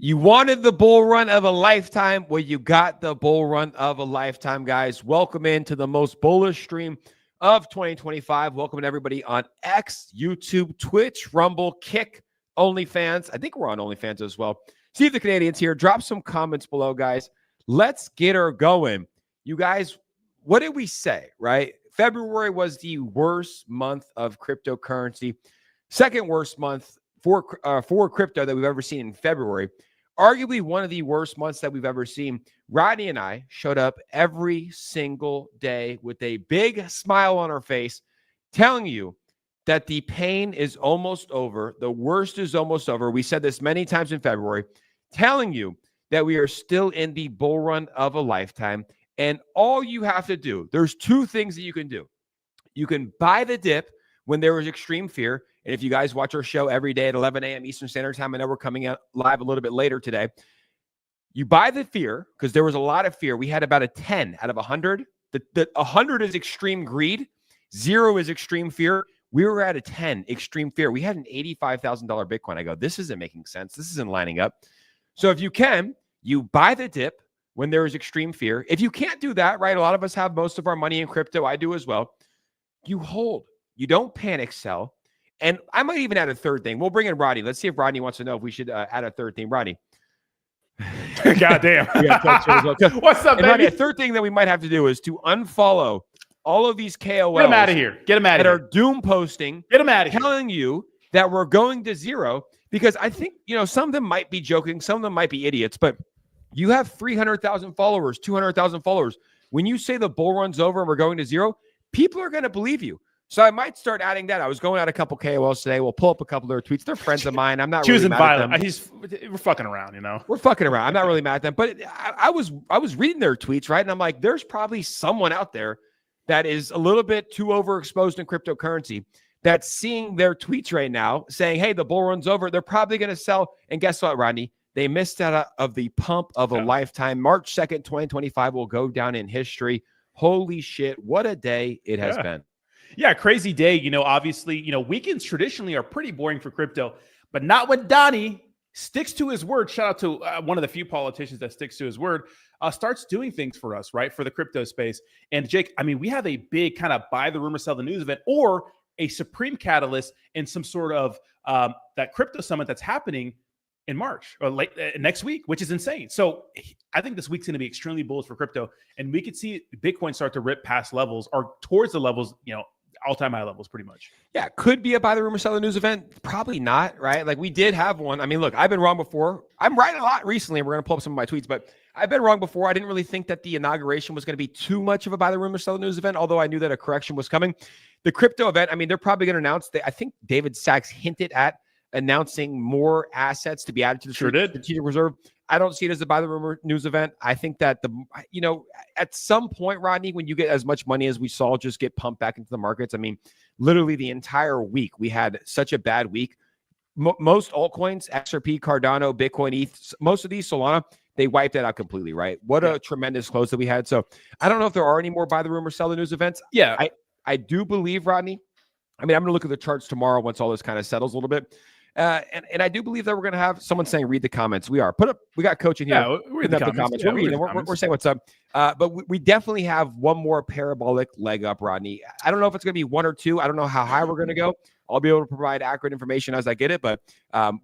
You wanted the bull run of a lifetime. Well, you got the bull run of a lifetime, guys. Welcome into the most bullish stream of 2025. Welcome to everybody on X, YouTube, Twitch, Rumble, Kick, OnlyFans. I think we're on OnlyFans as well. See the Canadians here. Drop some comments below, guys. Let's get her going. You guys, what did we say, right? February was the worst month of cryptocurrency. Second worst month for crypto that we've ever seen in February. Arguably one of the worst months that we've ever seen. Rodney and I showed up every single day with a big smile on our face, telling you that the pain is almost over. The worst is almost over. We said this many times in February, telling you that we are still in the bull run of a lifetime. And all you have to do, there's two things that you can do. You can buy the dip when there was extreme fear. And if you guys watch our show every day at 11 a.m. Eastern Standard Time, I know we're coming out live a little bit later today. You buy the fear because there was a lot of fear. We had about a 10 out of 100. The 100 is extreme greed. 0 is extreme fear. We were at a 10, extreme fear. We had an $85,000 Bitcoin. I go, this isn't making sense. This isn't lining up. So if you can, you buy the dip when there is extreme fear. If you can't do that, right? A lot of us have most of our money in crypto. I do as well. You hold. You don't panic sell. And I might even add a third thing. We'll bring in Rodney. Let's see if Rodney wants to know if we should add a third thing. Rodney. Goddamn. What's up, and baby? Rodney, a third thing that we might have to do is to unfollow all of these KOLs. Get them out of here. Get them out of here. That are doom posting. Get them out of here. Telling you that we're going to zero. Because I think, some of them might be joking. Some of them might be idiots. But you have 300,000 followers, 200,000 followers. When you say the bull run's over and we're going to zero, people are going to believe you. So I might start adding that. I was going at a couple KOLs today. We'll pull up a couple of their tweets. They're friends of mine. I'm not choosing really mad at violent. We're fucking around, We're fucking around. I'm not really mad at them. But I was reading their tweets, right? And I'm like, there's probably someone out there that is a little bit too overexposed in cryptocurrency that's seeing their tweets right now saying, hey, the bull run's over. They're probably going to sell. And guess what, Rodney? They missed out of the pump of a lifetime. March 2nd, 2025 will go down in history. Holy shit. What a day it has been. Yeah, crazy day. Obviously, weekends traditionally are pretty boring for crypto, but not when Donnie sticks to his word. Shout out to one of the few politicians that sticks to his word, starts doing things for us, right? For the crypto space. And Jake, we have a big kind of buy the rumor, sell the news event, or a supreme catalyst in some sort of that crypto summit that's happening in March or late next week, which is insane. So I think this week's going to be extremely bullish for crypto, and we could see Bitcoin start to rip past levels or towards the levels, all-time high levels pretty much. Yeah, could be a buy the rumor, sell the news event. Probably not, right? Like we did have one. Look, I've been wrong before. I'm right a lot recently. We're going to pull up some of my tweets, but I've been wrong before. I didn't really think that the inauguration was going to be too much of a buy the rumor, sell the news event, although I knew that a correction was coming. The crypto event, they're probably going to announce that. I think David Sachs hinted at announcing more assets to be added to the strategic reserve. I don't see it as a buy the rumor news event. I think that at some point, Rodney, when you get as much money as we saw just get pumped back into the markets, literally the entire week, we had such a bad week. Most altcoins, XRP, Cardano, Bitcoin, ETH, most of these, Solana, they wiped that out completely, right? What a tremendous close that we had. So I don't know if there are any more buy the rumor, sell the news events. Yeah. I do believe, Rodney, I'm going to look at the charts tomorrow once all this kind of settles a little bit. And I do believe that we're going to have someone saying, read the comments. We got Coach in here. Yeah, read the comments. We're saying what's up. But we definitely have one more parabolic leg up, Rodney. I don't know if it's going to be one or two. I don't know how high we're going to go. I'll be able to provide accurate information as I get it, but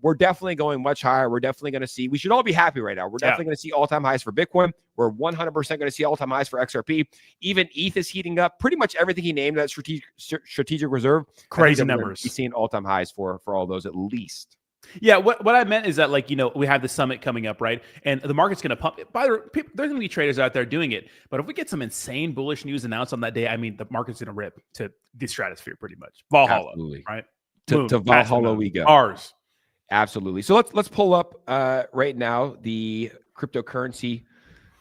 we're definitely going much higher. We're definitely going to see, we should all be happy right now. We're definitely going to see all-time highs for Bitcoin. We're 100% going to see all-time highs for XRP. Even ETH is heating up. Pretty much everything he named that strategic reserve. Crazy numbers. He's seeing all-time highs for all those at least. Yeah, what I meant is that, we have the summit coming up, right? And the market's going to pump. There's going to be traders out there doing it. But if we get some insane bullish news announced on that day, the market's going to rip to the stratosphere pretty much. Valhalla, absolutely. Right? To Valhalla we go. Ours. Absolutely. So let's pull up right now the cryptocurrency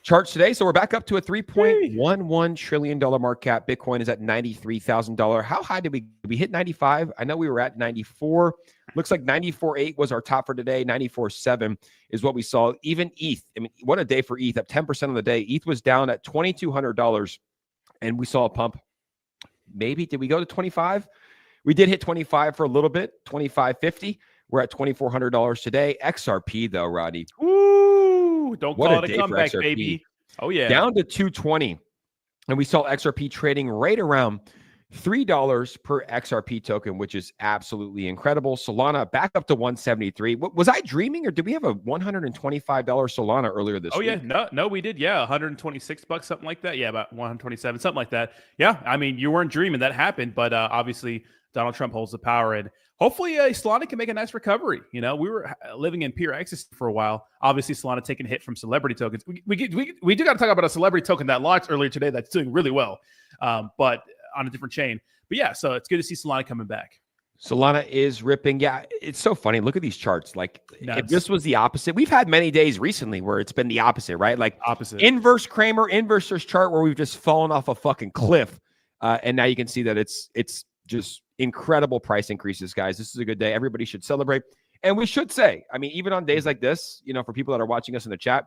charts today. So we're back up to a $3.11 trillion market cap. Bitcoin is at $93,000. How high did we hit 95? I know we were at 94. Looks like 94.8 was our top for today. 94.7 is what we saw. Even ETH. What a day for ETH, up 10% on the day. ETH was down at $2,200, and we saw a pump. Maybe did we go to 25? We did hit 25 for a little bit, 25.50. We're at $2,400 today. XRP though, Roddy. Ooh, don't What call a it a day for comeback, XRP. baby. Oh yeah, Down to 220. And we saw XRP trading right around $3 per XRP token, which is absolutely incredible. Solana back up to 173. Was I dreaming, or did we have a $125 Solana earlier this week? Yeah. No, we did. Yeah. $126, something like that. Yeah. About 127, something like that. Yeah. I mean, you weren't dreaming that happened, but obviously Donald Trump holds the power, and hopefully Solana can make a nice recovery. You know, we were living in pure ecstasy for a while. Obviously Solana taking a hit from celebrity tokens. We do got to talk about a celebrity token that launched earlier today that's doing really well, but on a different chain. But yeah, so it's good to see Solana coming back. Solana is ripping. Yeah, it's so funny. Look at these charts. Like, Nuts. if this was the opposite, we've had many days recently where it's been the opposite, right? Like Opposite. inverse Kramer, inverse chart where we've just fallen off a fucking cliff. And now you can see that it's just incredible price increases, guys. This is a good day. Everybody should celebrate. And we should say, I mean, even on days like this, you know, for people that are watching us in the chat,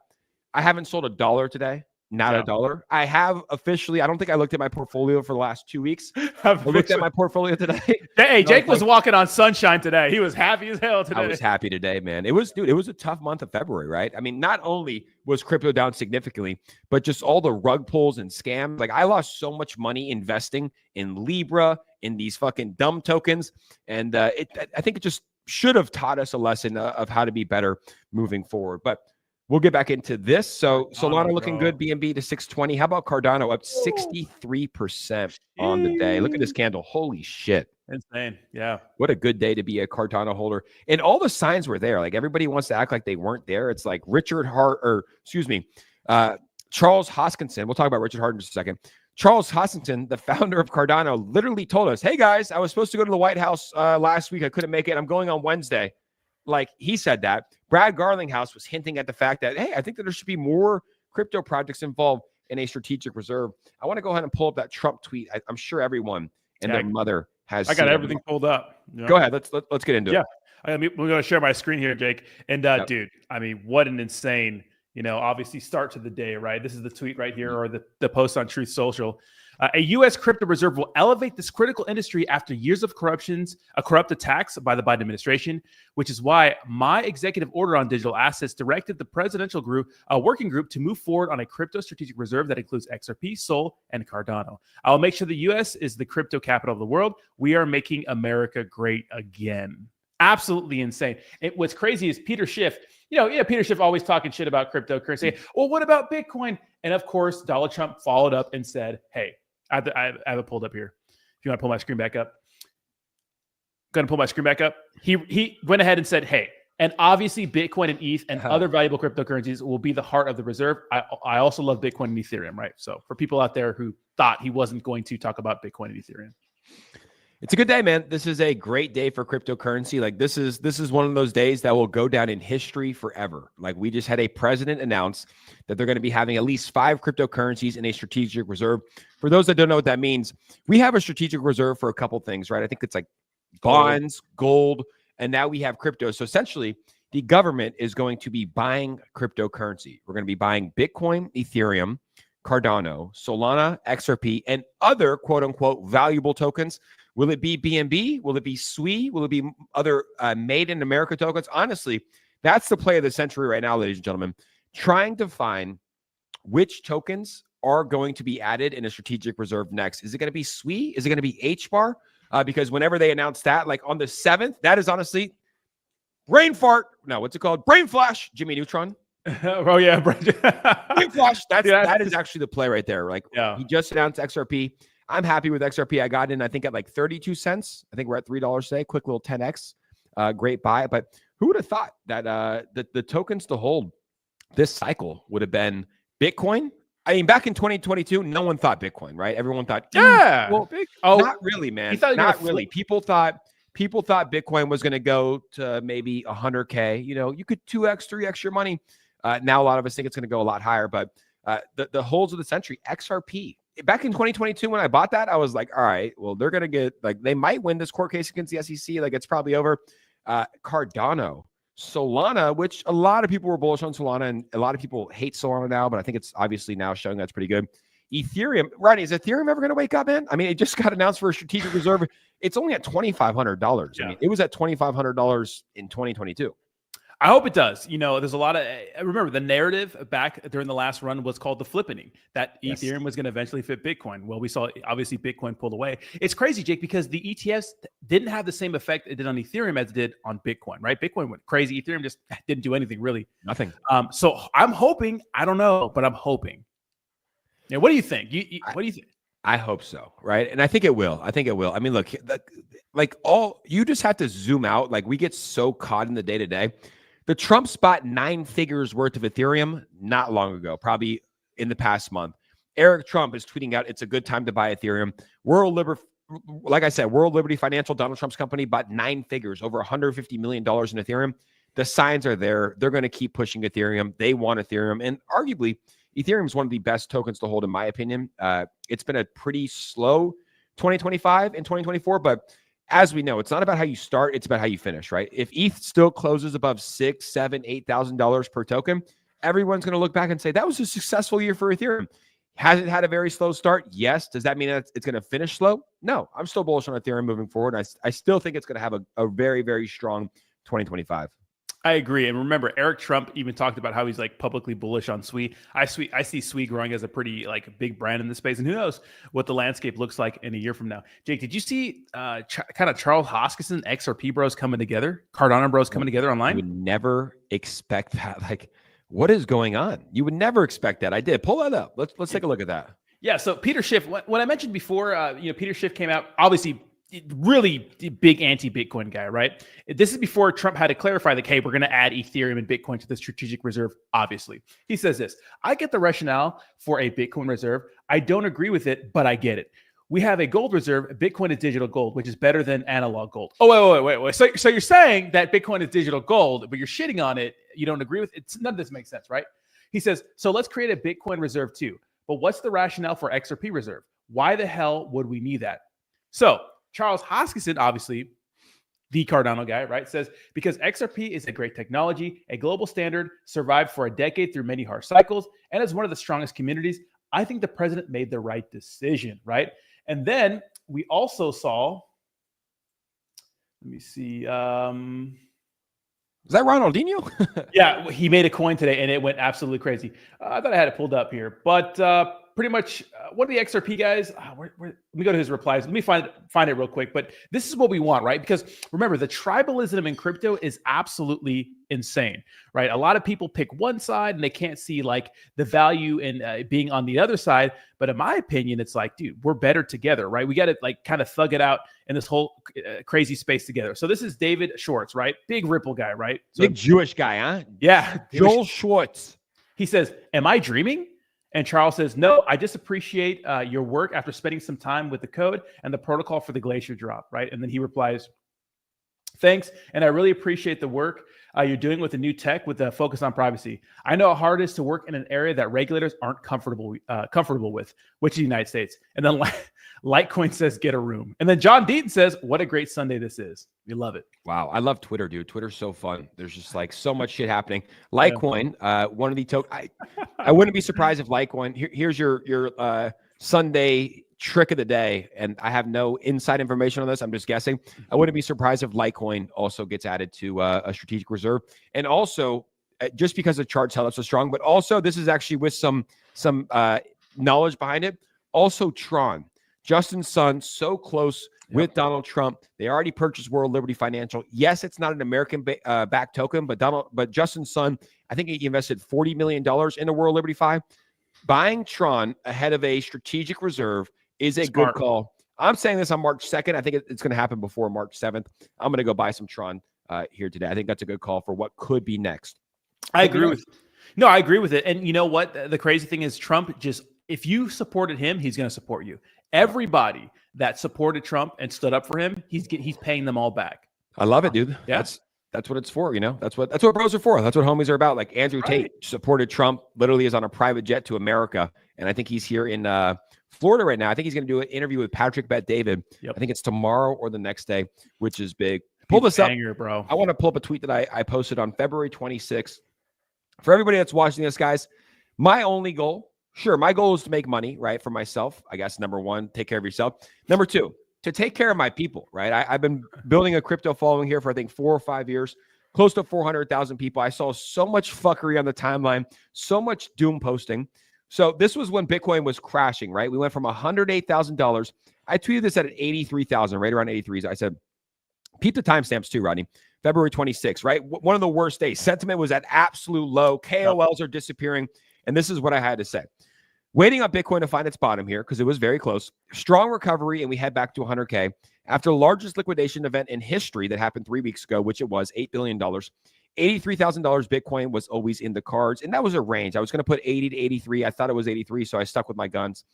I haven't sold a dollar today. Not a dollar. I have officially, I don't think I looked at my portfolio for the last 2 weeks. I looked at my portfolio today. Hey, Jake was walking on sunshine today. He was happy as hell today. I was happy today, man. It was a tough month of February, right? I mean, not only was crypto down significantly, but just all the rug pulls and scams. Like, I lost so much money investing in Libra, in these fucking dumb tokens. And I think it just should have taught us a lesson of how to be better moving forward. But we'll get back into this. So Solana looking good, BNB to 620. How about Cardano up 63% on the day? Look at this candle. Holy shit. Insane. Yeah. What a good day to be a Cardano holder. And all the signs were there. Like, everybody wants to act like they weren't there. It's like Charles Hoskinson. We'll talk about Richard Hart in just a second. Charles Hoskinson, the founder of Cardano, literally told us, hey guys, I was supposed to go to the White House last week. I couldn't make it. I'm going on Wednesday. Like, he said that. Brad Garlinghouse was hinting at the fact that, hey, I think that there should be more crypto projects involved in a strategic reserve. I want to go ahead and pull up that Trump tweet. I'm sure everyone and their mother has. I got everything pulled up. You know? Go ahead. Let's get into it. I mean, we're going to share my screen here, Jake. And dude, I mean, what an insane, obviously start to the day, right? This is the tweet right here, or the post on Truth Social. A U.S. crypto reserve will elevate this critical industry after years of corrupt attacks by the Biden administration, which is why my executive order on digital assets directed the presidential working group to move forward on a crypto strategic reserve that includes XRP, Sol, and Cardano. I will make sure the U.S. is the crypto capital of the world. We are making America great again. Absolutely insane. And what's crazy is Peter Schiff. Peter Schiff always talking shit about cryptocurrency. Well, what about Bitcoin? And of course, Donald Trump followed up and said, hey, I have it pulled up here. If you want to pull my screen back up. Going to pull my screen back up. He went ahead and said, hey, and obviously Bitcoin and ETH and other valuable cryptocurrencies will be the heart of the reserve. I also love Bitcoin and Ethereum, right? So for people out there who thought he wasn't going to talk about Bitcoin and Ethereum. It's a good day, man. This is a great day for cryptocurrency. Like, this is one of those days that will go down in history forever. Like, we just had a president announce that they're going to be having at least 5 cryptocurrencies in a strategic reserve. For those that don't know what that means, we have a strategic reserve for a couple things, right? I think it's like bonds, gold, and now we have crypto. So essentially, the government is going to be buying cryptocurrency. We're going to be buying Bitcoin, Ethereum, Cardano, Solana, XRP, and other quote unquote valuable tokens. Will it be BNB? Will it be SWI? Will it be other made in America tokens? Honestly, that's the play of the century right now, ladies and gentlemen. Trying to find which tokens are going to be added in a strategic reserve next. Is it going to be SWI? Is it going to be HBAR? Because whenever they announce that, like on the 7th, that is honestly brain fart. No, what's it called? Brain flash. Jimmy Neutron. Oh yeah, brain flash. That is actually the play right there. Like, he just announced XRP. I'm happy with XRP. I got in, I think, at like 32 cents. I think we're at $3 today. Quick little 10x. Great buy. But who would have thought that the tokens to hold this cycle would have been Bitcoin? I mean, back in 2022, no one thought Bitcoin, right? Everyone thought, well, not really, man. Not really. People thought Bitcoin was going to go to maybe 100K. You could 2x, 3x your money. Now a lot of us think it's going to go a lot higher. But the holds of the century, XRP. Back in 2022, when I bought that, I was like, all right, well, they're going to get, like, they might win this court case against the SEC. Like, it's probably over. Cardano, Solana, which a lot of people were bullish on Solana, and a lot of people hate Solana now, but I think it's obviously now showing that's pretty good. Ethereum, Ronnie, is Ethereum ever going to wake up, man? I mean, it just got announced for a strategic reserve. It's only at $2,500. Yeah. I mean, it was at $2,500 in 2022. I hope it does. There's a lot of, remember the narrative back during the last run was called the flippening, that Yes. Ethereum was going to eventually fit Bitcoin. Well, we saw obviously Bitcoin pulled away. It's crazy, Jake, because the ETFs didn't have the same effect it did on Ethereum as it did on Bitcoin, right? Bitcoin went crazy. Ethereum just didn't do anything really. Nothing. So I'm hoping, I don't know, but I'm hoping. Yeah, what do you think? What do you think? I hope so, right? And I think it will. I mean, look, you just have to zoom out. Like, we get so caught in the day-to-day. The Trumps bought 9 figures worth of Ethereum not long ago, probably in the past month. Eric Trump is tweeting out, it's a good time to buy Ethereum. Like I said, World Liberty Financial, Donald Trump's company, bought 9 figures, over $150 million in Ethereum. The signs are there. They're going to keep pushing Ethereum. They want Ethereum. And arguably, Ethereum is one of the best tokens to hold, in my opinion. It's been a pretty slow 2025 and 2024, but as we know, it's not about how you start, it's about how you finish, right? If ETH still closes above $6,000, $7,000, $8,000 per token, everyone's going to look back and say, that was a successful year for Ethereum. Has it had a very slow start? Yes. Does that mean that it's going to finish slow? No. I'm still bullish on Ethereum moving forward. I still think it's going to have a very, very strong 2025. I agree. And remember, Eric Trump even talked about how he's like publicly bullish on SWE. I see SWE growing as a pretty like big brand in the space. And who knows what the landscape looks like in a year from now. Jake, did you see kind of Charles Hoskinson, XRP bros coming together, Cardano bros coming together online? You would never expect that. Like, what is going on? You would never expect that. I did. Pull that up. Let's take a look at that. Yeah. So Peter Schiff, what I mentioned before, Peter Schiff came out, obviously really big anti-Bitcoin guy, right? This is before Trump had to clarify that, hey, we're going to add Ethereum and Bitcoin to the strategic reserve, obviously. He says this, I get the rationale for a Bitcoin reserve. I don't agree with it, but I get it. We have a gold reserve. Bitcoin is digital gold, which is better than analog gold. Oh, wait. So you're saying that Bitcoin is digital gold, but you're shitting on it. You don't agree with it. None of this makes sense, right? He says, so let's create a Bitcoin reserve too. But what's the rationale for XRP reserve? Why the hell would we need that? So Charles Hoskinson, obviously the Cardano guy, right, says, because XRP is a great technology, a global standard, survived for a decade through many harsh cycles, and is one of the strongest communities. I think the president made the right decision, right? And then we also saw, let me see. Is that Ronaldinho? Yeah, he made a coin today, and it went absolutely crazy. I thought I had it pulled up here, but pretty much one of the XRP guys, let me go to his replies. Let me find it real quick. But this is what we want, right? Because remember, the tribalism in crypto is absolutely insane, right? A lot of people pick one side and they can't see like the value in being on the other side. But in my opinion, it's like, dude, we're better together, right? We got to like kind of thug it out in this whole crazy space together. So this is David Schwartz, right? Big Ripple guy, right? So, big Jewish guy, huh? Yeah. Joel Schwartz. He says, am I dreaming? And Charles says, no, I just appreciate your work after spending some time with the code and the protocol for the Glacier drop, right? And then he replies, thanks. And I really appreciate the work you're doing with the new tech with the focus on privacy. I know how hard it is to work in an area that regulators aren't comfortable with, which is the United States. And then Litecoin says, get a room. And then John Deaton says, what a great Sunday this is. We love it. Wow. I love Twitter, dude. Twitter's so fun. There's just like so much shit happening. Litecoin, one of the tokens. I wouldn't be surprised if Litecoin, here's your Sunday trick of the day. And I have no inside information on this. I'm just guessing. I wouldn't be surprised if Litecoin also gets added to a strategic reserve. And also, just because the chart's held up so strong, but also this is actually with some knowledge behind it. Also, Tron. Justin Sun, so close with Donald Trump. They already purchased World Liberty Financial. Yes, it's not an American backed token, but Justin Sun, I think he invested $40 million into World Liberty 5. Buying Tron ahead of a strategic reserve is a good call. I'm saying this on March 2nd. I think it's going to happen before March 7th. I'm going to go buy some Tron here today. I think that's a good call for what could be next. I agree with it. And you know what? The crazy thing is Trump just, if you supported him, he's going to support you. Everybody that supported Trump and stood up for him, he's paying them all back. I love it, dude. Yeah. That's what it's for, you know. That's what bros are for. That's what homies are about. Like Andrew Tate supported Trump, literally is on a private jet to America, and I think he's here in Florida right now. I think he's going to do an interview with Patrick Bet-David. Yep. I think it's tomorrow or the next day, which is big. Pull this up, bro. I want to pull up a tweet that I posted on February 26th. For everybody that's watching this, guys, my only goal, Sure, my goal is to make money, right, for myself. I guess number one, take care of yourself. Number two, to take care of my people, right? I've been building a crypto following here for I think 4 or 5 years, close to 400,000 people. I saw so much fuckery on the timeline, so much doom posting. So this was when Bitcoin was crashing, right? We went from $108,000. I tweeted this at 83,000, right around 83. I said, peep the timestamps too, Rodney. February 26th, right? One of the worst days. Sentiment was at absolute low. KOLs are disappearing. And this is what I had to say. Waiting on Bitcoin to find its bottom here because it was very close. Strong recovery, and we head back to 100K. After the largest liquidation event in history that happened 3 weeks ago, which it was $8 billion, $83,000 Bitcoin was always in the cards. And that was a range. I was going to put 80 to 83. I thought it was 83, so I stuck with my guns.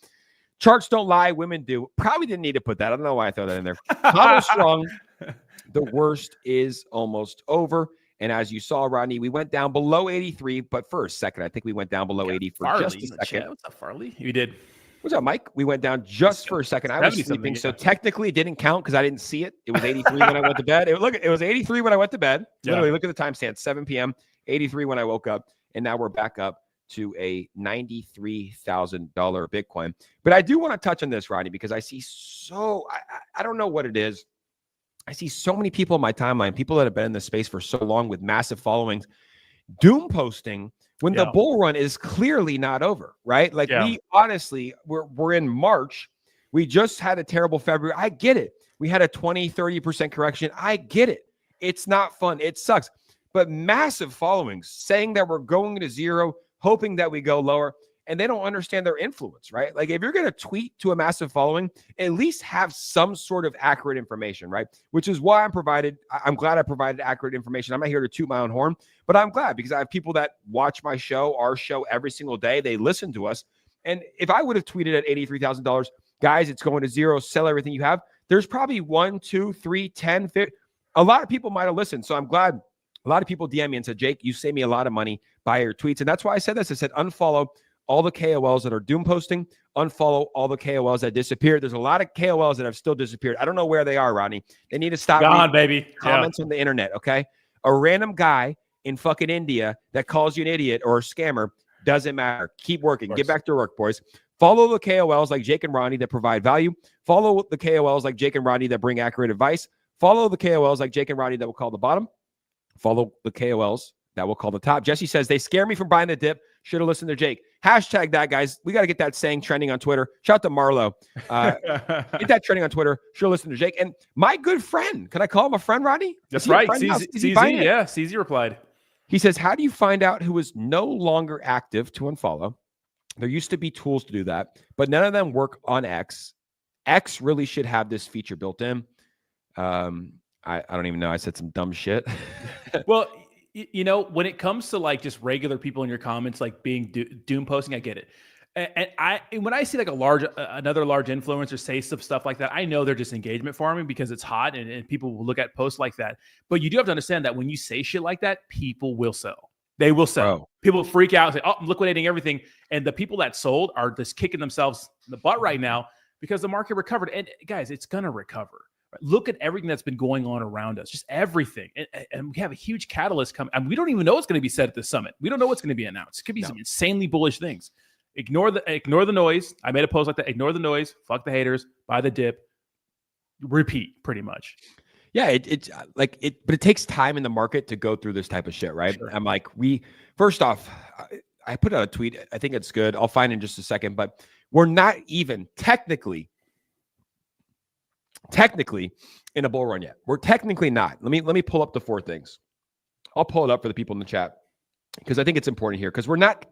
Charts don't lie, women do. Probably didn't need to put that. I don't know why I throw that in there. Hodl strong. The worst is almost over. And as you saw, Rodney, we went down below 83, but for a second, I think we went down below 80 for Farley just a second. What's up, Farley? You did. What's up, Mike? We went down just for a second. I was sleeping, so technically it didn't count because I didn't see it. It was 83 when I went to bed. It was 83 when I went to bed. Literally, look at the timestamp, 7 p.m., 83 when I woke up, and now we're back up to a $93,000 Bitcoin. But I do want to touch on this, Rodney, because I see I don't know what it is. I see so many people in my timeline, people that have been in this space for so long with massive followings, doom posting when the bull run is clearly not over, right? Like we honestly, we're in March. We just had a terrible February. I get it. We had a 20, 30% correction. I get it. It's not fun. It sucks. But massive followings saying that we're going to zero, hoping that we go lower, and they don't understand their influence, right? Like if you're going to tweet to a massive following, at least have some sort of accurate information, right? Which is why I'm glad I provided accurate information. I'm not here to toot my own horn, but I'm glad because I have people that watch my show, our show every single day. They listen to us. And if I would have tweeted at $83,000, guys, it's going to zero, sell everything you have, there's probably 1, 2, 3, 10, 50. A lot of people might have listened. So I'm glad a lot of people DM me and said, Jake, you save me a lot of money by your tweets. And that's why I said this. I said, unfollow all the KOLs that are doom posting, unfollow all the KOLs that disappeared. There's a lot of KOLs that have still disappeared. I don't know where they are, Rodney. They need to stop comments on the internet, okay? A random guy in fucking India that calls you an idiot or a scammer doesn't matter. Keep working. Get back to work, boys. Follow the KOLs like Jake and Rodney that provide value. Follow the KOLs like Jake and Rodney that bring accurate advice. Follow the KOLs like Jake and Rodney that will call the bottom. Follow the KOLs that will call the top. Jesse says, they scare me from buying the dip. Should have listened to Jake. Hashtag that, guys. We got to get that saying trending on Twitter. Shout out to Marlo. Get that trending on Twitter. Should have listened to Jake. And my good friend, can I call him a friend, Rodney? That's right. CZ, yeah. CZ replied. He says, how do you find out who is no longer active to unfollow? There used to be tools to do that, but none of them work on X. X really should have this feature built in. I don't even know. I said some dumb shit. Well, you know, when it comes to like just regular people in your comments, like being doom posting, I get it. And when I see like another large influencer say some stuff like that, I know they're just engagement farming because it's hot and people will look at posts like that. But you do have to understand that when you say shit like that, people will sell. They will sell. Oh. People freak out and say, oh, I'm liquidating everything. And the people that sold are just kicking themselves in the butt right now because the market recovered. And guys, it's going to recover. Look at everything that's been going on around us, just everything. And we have a huge catalyst coming. And we don't even know what's going to be said at the summit. We don't know what's going to be announced. It could be some insanely bullish things. Ignore the noise. I made a post like that. Ignore the noise. Fuck the haters. Buy the dip. Repeat, pretty much. Yeah, but it takes time in the market to go through this type of shit, right? Sure. I'm like, first off, I put out a tweet. I think it's good. I'll find it in just a second, but we're not even technically in a bull run yet. We're technically not. Let me pull up the 4 things. I'll pull it up for the people in the chat because I think it's important here because we're not.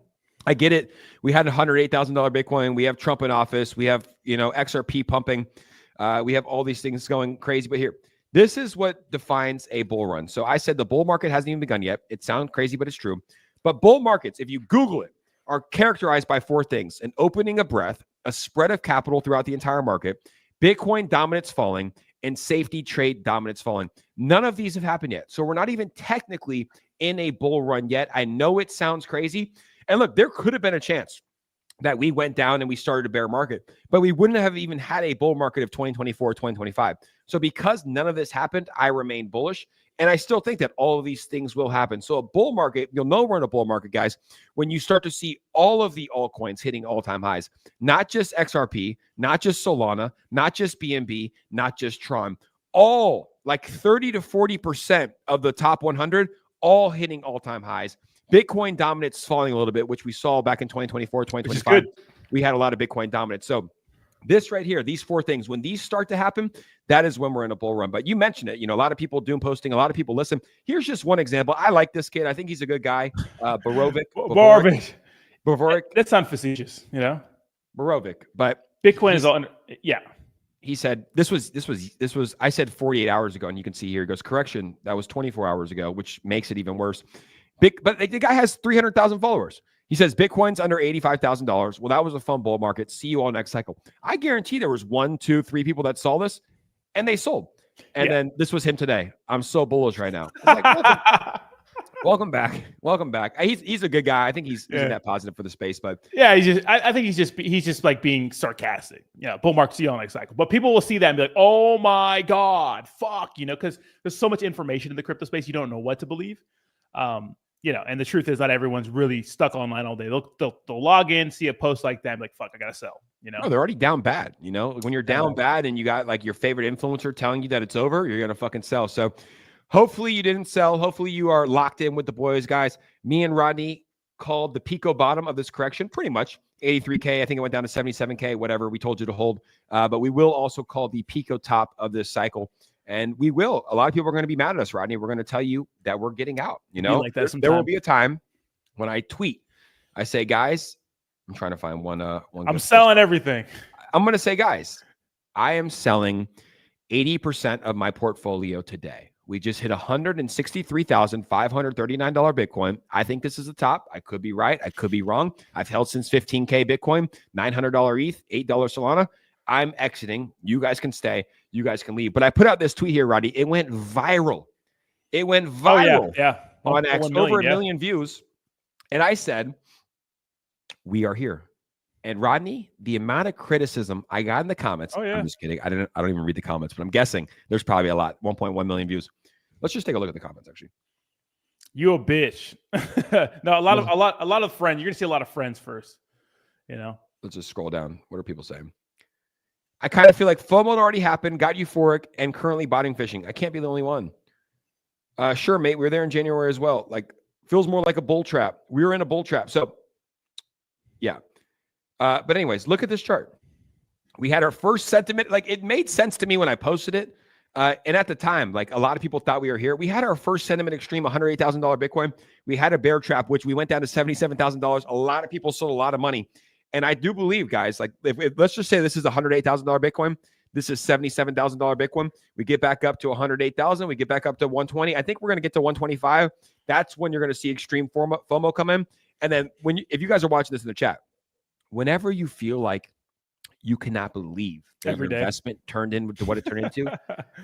I get it. We had $108,000 Bitcoin. We have Trump in office. We have XRP pumping. We have all these things going crazy. But here, this is what defines a bull run. So I said the bull market hasn't even begun yet. It sounds crazy, but it's true. But bull markets, if you Google it, are characterized by 4 things: an opening of breath, a spread of capital throughout the entire market, Bitcoin dominance falling, and safety trade dominance falling. None of these have happened yet. So we're not even technically in a bull run yet. I know it sounds crazy. And look, there could have been a chance that we went down and we started a bear market, but we wouldn't have even had a bull market of 2024, 2025. So because none of this happened, I remain bullish. And I still think that all of these things will happen. So a bull market, you'll know we're in a bull market, guys, when you start to see all of the altcoins hitting all-time highs, not just XRP, not just Solana, not just BNB, not just Tron, all like 30 to 40% of the top 100, all hitting all-time highs. Bitcoin dominance falling a little bit, which we saw back in 2024, 2025. We had a lot of Bitcoin dominance. So this right here, these 4 things, when these start to happen, that is when we're in a bull run. But you mentioned it, a lot of people doom posting, a lot of people listen. Here's just one example. I like this kid. I think he's a good guy. Borovic. That sounds facetious, Borovic, but Bitcoin is on. Yeah. He said this was. I said 48 hours ago, and you can see here. He goes, correction. That was 24 hours ago, which makes it even worse. But the guy has 300,000 followers. He says Bitcoin's under $85,000. Well, that was a fun bull market. See you all next cycle. I guarantee there was 1, 2, 3 people that saw this, and they sold. And then this was him today. I'm so bullish right now. Like, welcome back. Welcome back. He's a good guy. I think he's net positive for the space. But yeah, I think he's just like being sarcastic. Bull market, see you all next cycle. But people will see that and be like, oh my God, fuck, because there's so much information in the crypto space, you don't know what to believe. And the truth is not everyone's really stuck online all day. They'll log in, see a post like that, and be like, fuck, I gotta sell. No, they're already down bad. When you're down bad and you got like your favorite influencer telling you that it's over, you're gonna fucking sell. So hopefully you didn't sell. Hopefully you are locked in with the boys, guys. Me and Rodney called the Pico bottom of this correction, pretty much 83K. I think it went down to 77K, whatever we told you to hold. But we will also call the Pico top of this cycle. And we will. A lot of people are going to be mad at us, Rodney. We're going to tell you that we're getting out. Like that there will be a time when I tweet. I say, guys, I'm trying to find one. I'm selling everything. I'm going to say, guys, I am selling 80% of my portfolio today. We just hit $163,539 Bitcoin. I think this is the top. I could be right. I could be wrong. I've held since 15K Bitcoin, $900 ETH, $8 Solana. I'm exiting. You guys can stay. You guys can leave. But I put out this tweet here, Roddy. It went viral. It went viral. Oh, yeah. On X, over a million views. And I said, we are here. And Rodney, the amount of criticism I got in the comments. Oh, yeah. I'm just kidding. I don't even read the comments, but I'm guessing there's probably a lot. 1.1 million views. Let's just take a look at the comments, actually. You a bitch. No, a lot of friends. You're gonna see a lot of friends first. Let's just scroll down. What are people saying? I kind of feel like FOMO already happened, got euphoric, and currently botting fishing. I can't be the only one. Sure, mate. We were there in January as well. Like, feels more like a bull trap. We were in a bull trap. So, yeah. But anyways, look at this chart. We had our first sentiment. Like, it made sense to me when I posted it. And at the time, like, a lot of people thought we were here. We had our first sentiment extreme, $108,000 Bitcoin. We had a bear trap, which we went down to $77,000. A lot of people sold a lot of money. And I do believe, guys, like, if let's just say this is $108,000 Bitcoin. This is $77,000 Bitcoin. We get back up to 108,000. We get back up to 120. I think we're going to get to 125. That's when you're going to see extreme FOMO come in. And then if you guys are watching this in the chat, whenever you feel like you cannot believe that your investment turned into what it turned into,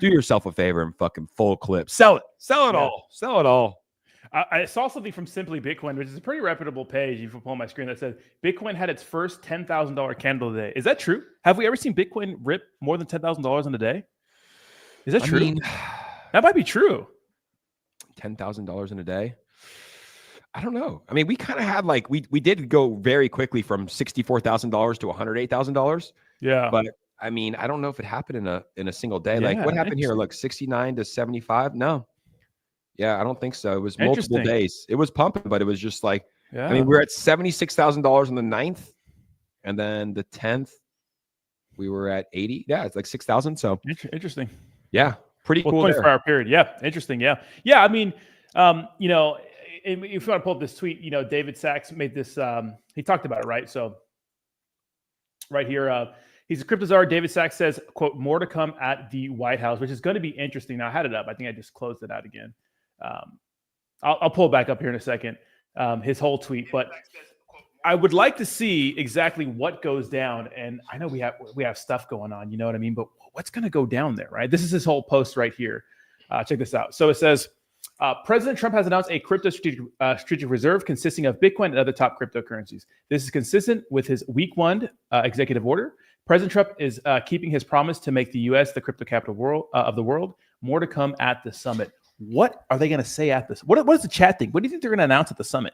do yourself a favor and fucking full clip. Sell it. Sell it all. Sell it all. I saw something from Simply Bitcoin, which is a pretty reputable page. You can pull on my screen that says Bitcoin had its first $10,000 candle today. Is that true? Have we ever seen Bitcoin rip more than $10,000 in a day? Is that true? That might be true. $10,000 in a day. I don't know. I mean, we kind of had like we did go very quickly from $64,000 to $108,000. Yeah, but I mean, I don't know if it happened in a single day. Like, what happened here? Look, 69 to 75. No. Yeah, I don't think so. It was multiple days. It was pumping, but it was just like, I mean, we're at $76,000 on the 9th, and then the 10th, we were at 80. Yeah, it's like 6,000. So interesting. Yeah, pretty cool. 24-hour period. Yeah, interesting. Yeah. I mean, if you want to pull up this tweet, David Sachs made this. He talked about it, right? So, right here, he's a crypto czar. David Sachs says, "quote more to come at the White House," which is going to be interesting. Now, I had it up. I think I just closed it out again. I'll pull it back up here in a second. His whole tweet, but I would like to see exactly what goes down. And I know we have stuff going on, you know what I mean? But what's going to go down there, right? This is his whole post right here. Check this out. So it says, President Trump has announced a crypto strategic reserve consisting of Bitcoin and other top cryptocurrencies. This is consistent with his week 1 executive order. President Trump is keeping his promise to make the U.S. the crypto capital of the world. More to come at the summit. What are they going to say at this? What is the chat thing? What do you think they're going to announce at the summit?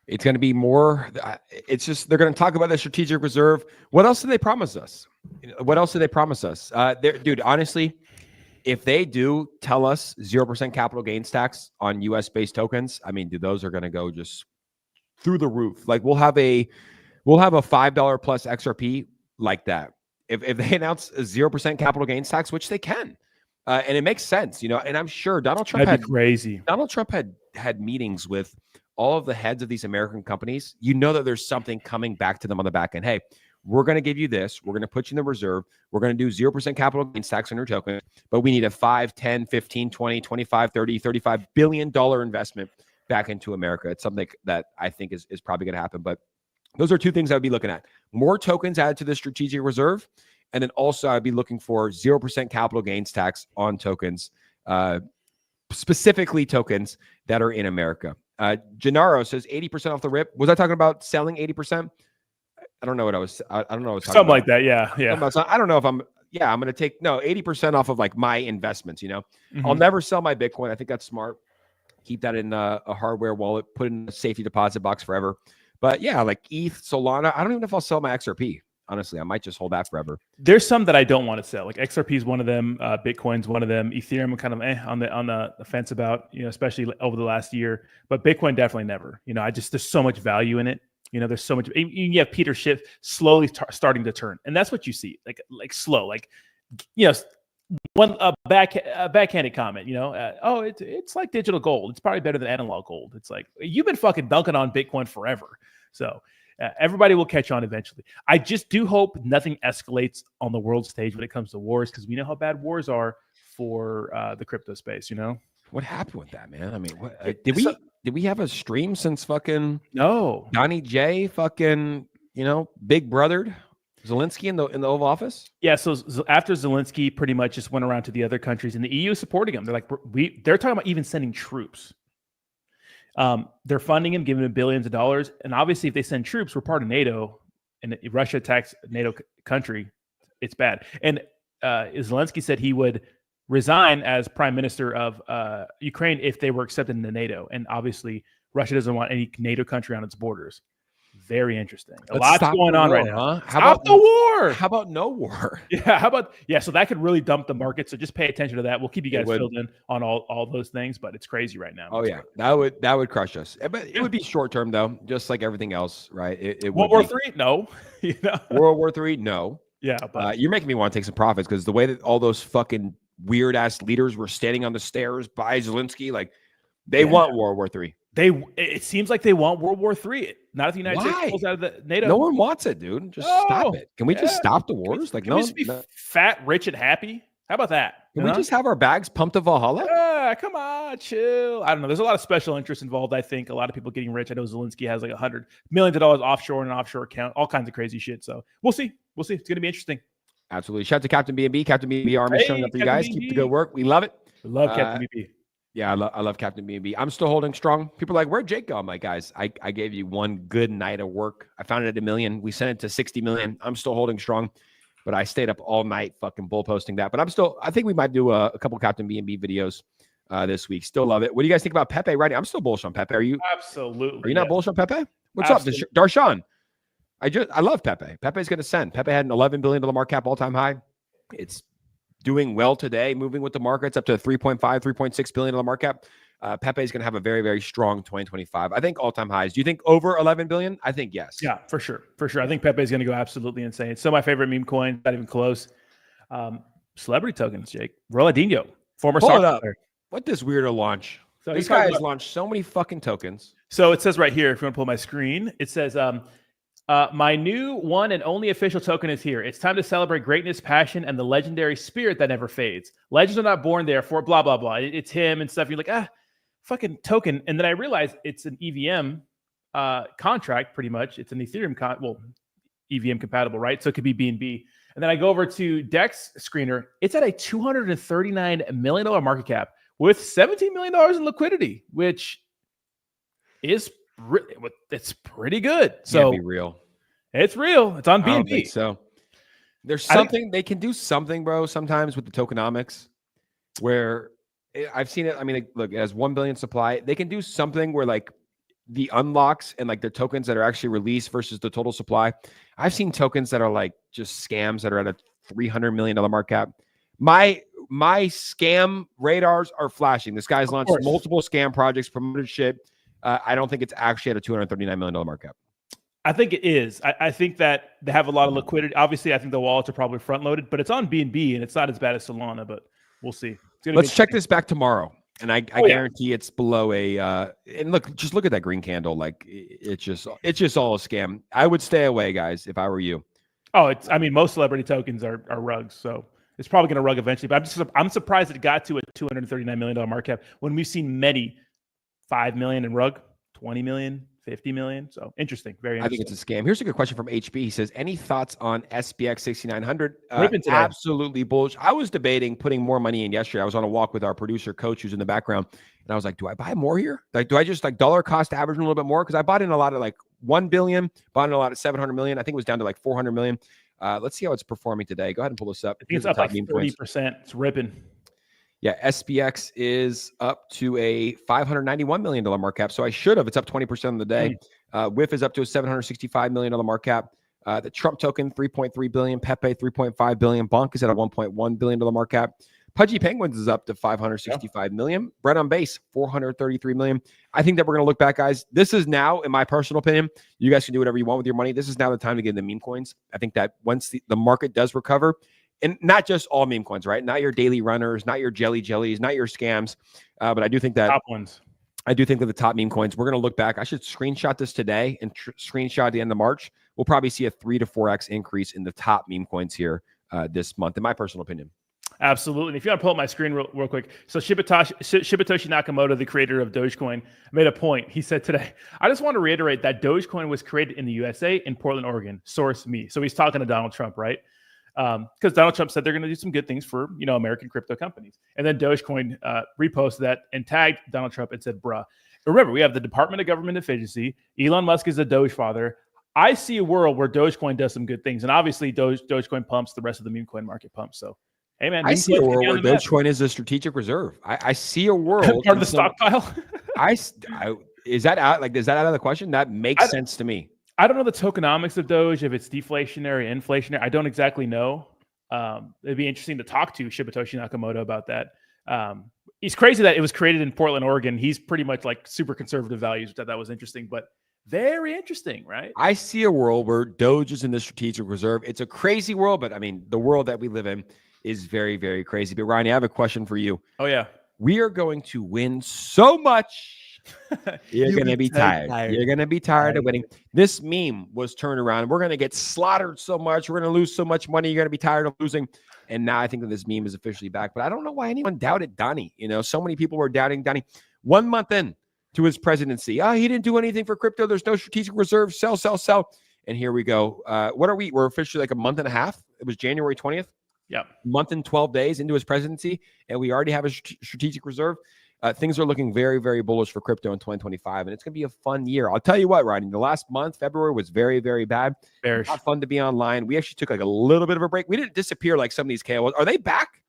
It's going to be more. It's just they're going to talk about the strategic reserve. What else did they promise us? What else did they promise us? Dude, honestly, if they do tell us 0% capital gains tax on US based tokens, I mean, dude, those are going to go just through the roof. Like we'll have a $5 plus XRP like that. If they announce a 0% capital gains tax, which they can, and it makes sense, you know. And I'm sure Donald Trump That'd be crazy. Donald Trump had meetings with all of the heads of these American companies. You know that there's something coming back to them on the back end. Hey, we're going to give you this. We're going to put you in the reserve. We're going to do 0% capital gains tax on your token, but we need a 5, 10, 15, 20, 25, 30, $35 billion investment back into America. It's something that I think is probably going to happen. But those are two things I would be looking at. More tokens added to the strategic reserve. And then also I'd be looking for 0% capital gains tax on tokens, specifically tokens that are in America. Gennaro says 80% off the rip. Was I talking about selling 80%? I don't know what I was. I don't know. What I was Something about. like that. Yeah. I don't know if I'm. Yeah, I'm going to take 80% off of like my investments. You know, I'll never sell my Bitcoin. I think that's smart. Keep that in a hardware wallet. Put it in a safety deposit box forever. But yeah, like ETH, Solana. I don't even know if I'll sell my XRP. Honestly, I might just hold that forever. There's some that I don't want to sell. Like XRP is one of them. Bitcoin's one of them. Ethereum, I'm kind of on the fence about, you know, especially over the last year. But Bitcoin definitely never. You know, there's so much value in it. You know, there's so much. You have Peter Schiff slowly starting to turn, and that's what you see. Like slow. Like, you know, backhanded comment. You know, it's like digital gold. It's probably better than analog gold. It's like you've been fucking dunking on Bitcoin forever. So. Everybody will catch on eventually. I just do hope nothing escalates on the world stage when it comes to wars, because we know how bad wars are for the crypto space. You know what happened with that, man? I mean, did we have a stream since fucking Donnie J fucking big brothered Zelensky in the Oval Office? Yeah. So after Zelensky pretty much just went around to the other countries, and the EU is supporting him. They're like they're talking about even sending troops. They're funding him, giving him billions of dollars. And obviously, if they send troops, we're part of NATO, and if Russia attacks a NATO country, it's bad. And Zelensky said he would resign as prime minister of Ukraine if they were accepted into NATO. And obviously, Russia doesn't want any NATO country on its borders. Very interesting. A lot's going on right now. How about the war? How about no war? Yeah. So that could really dump the market. So just pay attention to that. We'll keep you guys filled in on all those things, but it's crazy right now. Oh yeah, that would crush us. But it would be short term though, just like everything else, right? World War III? No. World War III? No. Yeah, but you're making me want to take some profits, because the way that all those fucking weird ass leaders were standing on the stairs by Zelensky, like they want World War III. It seems like they want World War III. Not if the United States pulls out of the NATO. No one wants it, dude. Just stop it. Can we just stop the wars? Can we just be fat, rich, and happy? How about that? Can we just have our bags pumped to Valhalla? Come on, chill. I don't know. There's a lot of special interests involved. I think a lot of people getting rich. I know Zelensky has like $100 million offshore in an offshore account, all kinds of crazy shit. So we'll see. It's going to be interesting. Absolutely. Shout out to Captain B&B. Captain B&B Army showing up for you guys. Keep the good work. We love it. We love Captain B&B. Yeah, I love Captain B&B. I'm still holding strong. People are like, where'd Jake go? I'm like, guys, I gave you one good night of work. I found it at $1 million. We sent it to 60 million. I'm still holding strong, but I stayed up all night fucking bull posting that. But I think we might do a couple Captain B&B videos this week. Still love it. What do you guys think about Pepe right now? I'm still bullish on Pepe. Are you? Absolutely. Are you not bullish on Pepe? What's up, Darshan? I love Pepe. Pepe's going to send. Pepe had an $11 billion market cap all-time high. It's doing well today, moving with the markets up to $3.6 billion market cap. Pepe is going to have a very, very strong 2025. I think all-time highs. Do you think over 11 billion? I think yes. Yeah, for sure. I think Pepe is going to go absolutely insane. It's still my favorite meme coin. Not even close. Celebrity tokens, Jake. Ronaldinho, former soccer player. What this weirdo launch? So this guy has launched so many fucking tokens. So it says right here, if you want to pull my screen, it says, my new one and only official token is here. It's time to celebrate greatness, passion, and the legendary spirit that never fades. Legends are not born, therefore, blah, blah, blah. It's him and stuff. You're like, fucking token. And then I realized it's an EVM contract, pretty much. It's an Ethereum EVM compatible, right? So it could be BNB. And then I go over to Dex Screener. It's at a $239 million market cap with $17 million in liquidity, which is it's pretty good. So be real. It's real. It's on BNB. I don't think so there's something they can do something, bro, sometimes with the tokenomics where I've seen it. I mean, look, it has 1 billion supply. They can do something where like the unlocks and like the tokens that are actually released versus the total supply. I've seen tokens that are like just scams that are at a $300 million market cap. My scam radars are flashing. This guy's launched multiple scam projects, promoted shit. I don't think it's actually at a $239 million market cap. I think it is. I think that they have a lot of liquidity. Obviously, I think the wallets are probably front loaded, but it's on BNB and it's not as bad as Solana, but we'll see. Let's check this back tomorrow. And I guarantee it's below a and just look at that green candle. Like it's just all a scam. I would stay away, guys, if I were you. Oh, I mean, most celebrity tokens are rugs, so it's probably going to rug eventually. But I'm surprised it got to a $239 million market cap when we've seen many 5 million in rug, 20 million, 50 million. So interesting. Very interesting. I think it's a scam. Here's a good question from HB. He says, any thoughts on SPX 6900? Absolutely bullish. I was debating putting more money in yesterday. I was on a walk with our producer coach who's in the background. And I was like, do I buy more here? Like, do I just like dollar cost average a little bit more? Because I bought in a lot of like 1 billion, bought in a lot of 700 million. I think it was down to like 400 million. Let's see how it's performing today. Go ahead and pull this up. I think it's up like 30%. It's ripping. Yeah, SPX is up to a $591 million market cap. So I should have. It's up 20% on the day. WIF is up to a $765 million market cap. The Trump token, 3.3 billion. Pepe, 3.5 billion. Bonk is at a $1.1 billion market cap. Pudgy Penguins is up to 565 million. Bread on Base, 433 million. I think that we're going to look back, guys. This is now, in my personal opinion, you guys can do whatever you want with your money. This is now the time to get into meme coins. I think that once the market does recover, and not just all meme coins, right? Not your daily runners, not your jellies, not your scams. But I do think that top ones. I do think that the top meme coins, we're going to look back. I should screenshot this today and screenshot at the end of March. We'll probably see a 3 to 4x increase in the top meme coins here this month, in my personal opinion. Absolutely. And if you want to pull up my screen real quick. So Shibatoshi Nakamoto, the creator of Dogecoin, made a point. He said today, I just want to reiterate that Dogecoin was created in the USA in Portland, Oregon. Source me. So he's talking to Donald Trump, right? Because Donald Trump said they're going to do some good things for, American crypto companies. And then Dogecoin reposted that and tagged Donald Trump and said, bruh. Remember, we have the Department of Government Efficiency. Elon Musk is the Doge father. I see a world where Dogecoin does some good things. And obviously, Dogecoin pumps, the rest of the meme coin market pumps. So, hey, man. I see a world where Dogecoin is a strategic reserve. I see a world. Part of the stockpile? Is that out of the question? That makes sense to me. I don't know the tokenomics of Doge, if it's deflationary, inflationary. I don't exactly know. It'd be interesting to talk to Shibatoshi Nakamoto about that. He's crazy that it was created in Portland, Oregon. He's pretty much like super conservative values. That was interesting, but very interesting, right? I see a world where Doge is in the strategic reserve. It's a crazy world, but I mean, the world that we live in is very, very crazy. But Ronnie, I have a question for you. Oh, yeah. We are going to win so much. You're going to be tired. You're going to be tired of winning. This meme was turned around. We're going to get slaughtered so much. We're going to lose so much money. You're going to be tired of losing. And now I think that this meme is officially back. But I don't know why anyone doubted Donnie. So many people were doubting Donnie 1 month in to his presidency. He didn't do anything for crypto. There's no strategic reserve. Sell, sell, sell. And here we go. What are we? We're officially like a month and a half. It was January 20th. Yeah. Month and 12 days into his presidency. And we already have a strategic reserve. Things are looking very, very bullish for crypto in 2025. And it's going to be a fun year. I'll tell you what, Ryan, the last month, February, was very, very bad. Bearish. Not fun to be online. We actually took like a little bit of a break. We didn't disappear like some of these KOLs. Are they back?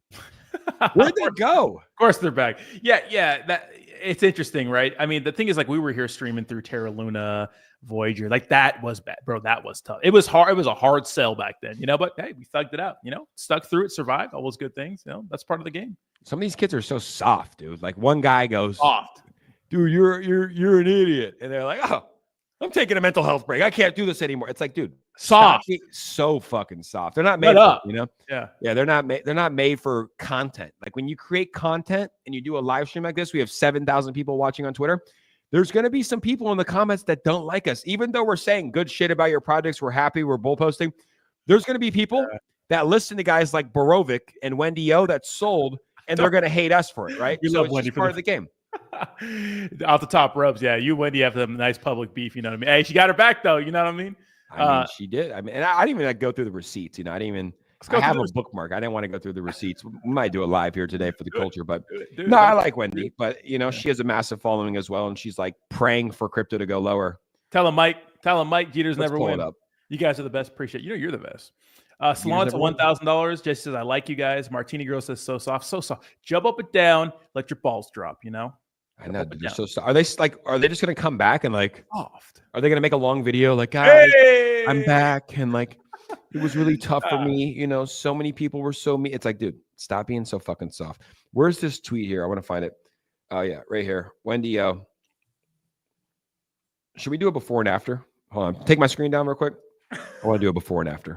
Where'd they go? Of course they're back. Yeah. It's interesting, right? I mean, the thing is, like, we were here streaming through Terra Luna, Voyager. Like, that was bad, bro. That was tough. It was hard. It was a hard sell back then, but hey, we thugged it out, stuck through it, survived, all those good things. That's part of the game. Some of these kids are so soft, dude. Like, one guy goes, soft. Dude, you're an idiot. And they're like, oh, I'm taking a mental health break. I can't do this anymore. It's like, dude, soft. So fucking soft. They're not made for it, Yeah. They're not made for content. Like, when you create content and you do a live stream like this, we have 7,000 people watching on Twitter. There's going to be some people in the comments that don't like us. Even though we're saying good shit about your projects, we're happy, we're bull posting. There's going to be people that listen to guys like Borovic and Wendy O that sold, and they're going to hate us for it, right? We love Wendy for part of the game. Off the top rubs, yeah. You, Wendy, have some nice public beef, you know what I mean? Hey, she got her back, though, you know what I mean? I mean, she did. I mean, and I didn't even go through the receipts, I didn't even... I have a bookmark. I didn't want to go through the receipts. We might do it live here today for the culture, but no, I like Wendy. But she has a massive following as well, and she's like praying for crypto to go lower. Tell him, Mike. Jeter's never win. You guys are the best. Appreciate it. You're the best. Salon to $1,000. Jesse says, I like you guys. Martini Girl says, so soft, so soft. Jump up and down. Let your balls drop, you know? I know. They're so soft. Are they just going to come back and like, soft? Are they going to make a long video like, guys, hey! I'm back. And like, it was really tough for me. You know, so many people were so mean. It's like, dude, stop being so fucking soft. Where's this tweet here? I want to find it. Oh, yeah, right here. Wendy, should we do a before and after? Hold on. Take my screen down real quick. I want to do a before and after.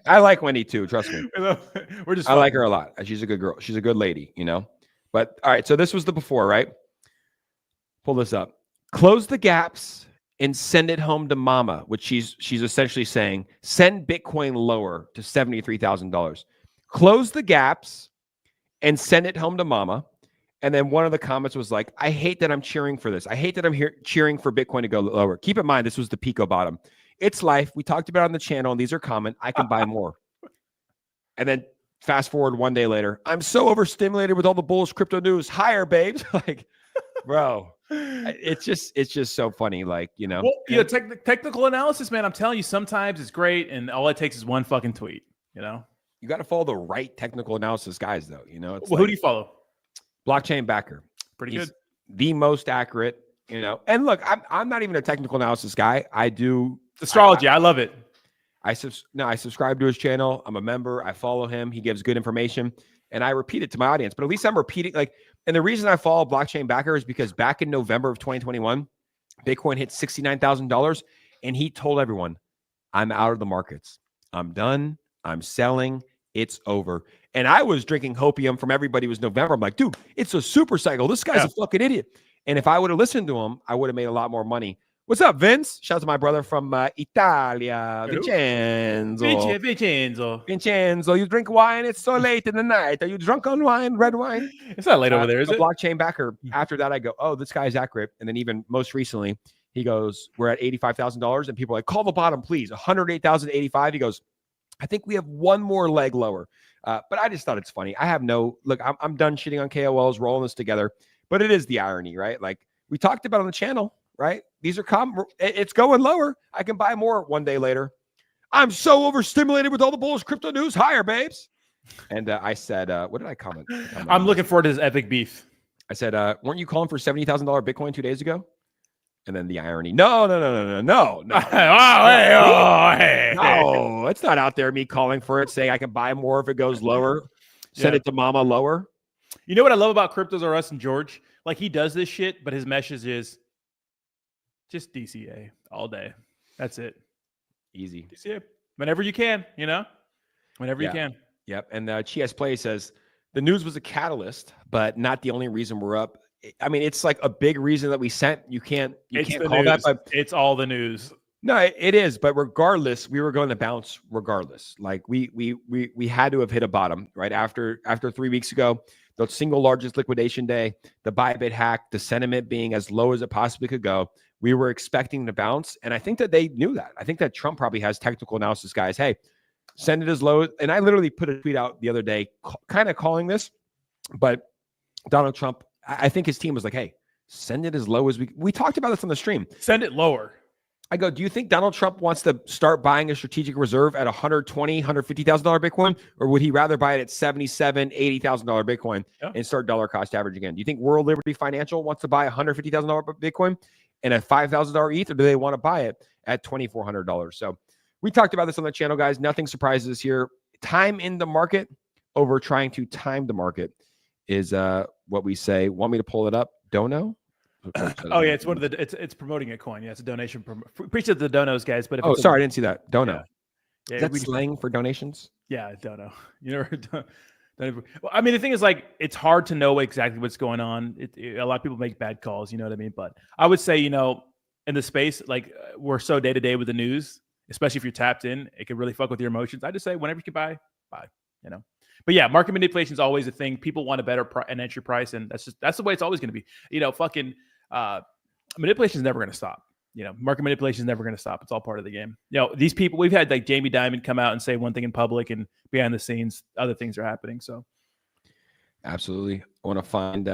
I like Wendy too. Trust me. I like her a lot. She's a good girl. She's a good lady, you know? But all right. So this was the before, right? Pull this up. Close the gaps and send it home to mama, which she's essentially saying, send Bitcoin lower to $73,000. Close the gaps and send it home to mama. And then one of the comments was like, I hate that I'm cheering for this. I hate that I'm here cheering for Bitcoin to go lower. Keep in mind, this was the Pico bottom. It's life. We talked about it on the channel, and these are common. I can buy more. And then fast forward one day later, I'm so overstimulated with all the bullish crypto news. Higher, babes. Like, bro, it's just so funny. Like, you know. Well, technical analysis, man. I'm telling you, sometimes it's great, and all it takes is one fucking tweet. You know, you got to follow the right technical analysis guys, though. You know, who do you follow? Blockchain Backer. Pretty good. The most accurate, you know. And look, I'm not even a technical analysis guy. I do astrology. I love it. I subscribe to his channel. I'm a member. I follow him. He gives good information, and I repeat it to my audience. But at least I'm repeating. Like, and the reason I follow Blockchain Backer is because back in November of 2021, Bitcoin hit $69,000, and he told everyone, "I'm out of the markets. I'm done. I'm selling. It's over." And I was drinking hopium from everybody. It was November. I'm like, dude, it's a super cycle. This guy's a fucking idiot. And if I would have listened to him, I would have made a lot more money. What's up, Vince? Shout out to my brother from Italia, Vincenzo. Vincenzo, you drink wine. It's so late in the night. Are you drunk on wine, red wine? It's not late over there, is it? Blockchain Backer. After that, I go, oh, this guy's accurate. And then even most recently, he goes, we're at $85,000. And people are like, call the bottom, please. 108,085. He goes, I think we have one more leg lower. But I just thought it's funny. I have no look. I'm done shitting on KOLs, rolling this together. But it is the irony, right? Like we talked about on the channel, right? These are it's going lower. I can buy more one day later. I'm so overstimulated with all the bullish crypto news. Higher, babes. And I said, what did I comment? I'm looking forward to this epic beef. I said, weren't you calling for $70,000 Bitcoin 2 days ago? And then the irony. No. No, it's not out there. Me calling for it, saying I can buy more if it goes lower. Send it to mama lower. You know what I love about Cryptos R Us and George? Like he does this shit, but his message is just DCA all day. That's it. Easy. DCA whenever you can. You know, whenever you can. Yep. And Chias Play says the news was a catalyst, but not the only reason we're up. I mean, it's like a big reason that we sent. You can't call news. that, but it's all the news. No, it is. But regardless, we were going to bounce regardless. Like we had to have hit a bottom right after 3 weeks ago, the single largest liquidation day, the Bybit hack, the sentiment being as low as it possibly could go. We were expecting to bounce. And I think that they knew that. I think that Trump probably has technical analysis guys. Hey, send it as low. And I literally put a tweet out the other day, kind of calling this, but Donald Trump, I think his team was like, hey, send it as low as we talked about this on the stream. Send it lower. I go, do you think Donald Trump wants to start buying a strategic reserve at $120,000, $150,000 Bitcoin? Or would he rather buy it at $77,000, $80,000 Bitcoin and start dollar cost average again? Do you think World Liberty Financial wants to buy $150,000 Bitcoin and a $5,000 ETH, or do they want to buy it at $2,400? So we talked about this on the channel, guys. Nothing surprises us here. Time in the market over trying to time the market is what we say. Want me to pull it up? Dono? Oh yeah, it's one of the it's promoting a coin. Yeah, it's a donation. Appreciate the donos, guys. But if sorry, I didn't see that. Dono. Yeah. Is that slang for donations? Yeah, dono. You never. Well, I mean, the thing is, like, it's hard to know exactly what's going on. A lot of people make bad calls. You know what I mean? But I would say, you know, in the space, like we're so day to day with the news, especially if you're tapped in, it can really fuck with your emotions. I just say whenever you can buy. You know. But yeah, market manipulation is always a thing. People want a better an entry price, and that's the way it's always going to be. You know, fucking manipulation is never going to stop. You know, market manipulation is never going to stop. It's all part of the game. You know, these people, we've had like Jamie Dimon come out and say one thing in public, and behind the scenes, other things are happening. So, absolutely. I want to find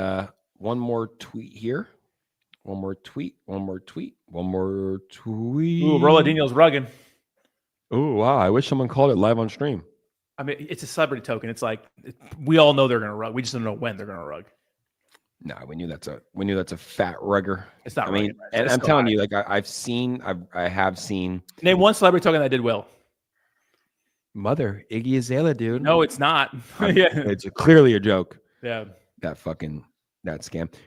one more tweet here. One more tweet. Ooh, Roladinho's rugging. Oh, wow. I wish someone called it live on stream. I mean, it's a celebrity token. It's like we all know they're going to rug. We just don't know when they're going to rug. No, we knew that's a fat rugger. It's not. I mean, and I'm telling you, like I have seen. Name one celebrity token that did well. Mother Iggy Azalea, dude. No, it's not. Yeah, it's clearly a joke. Yeah, that scam.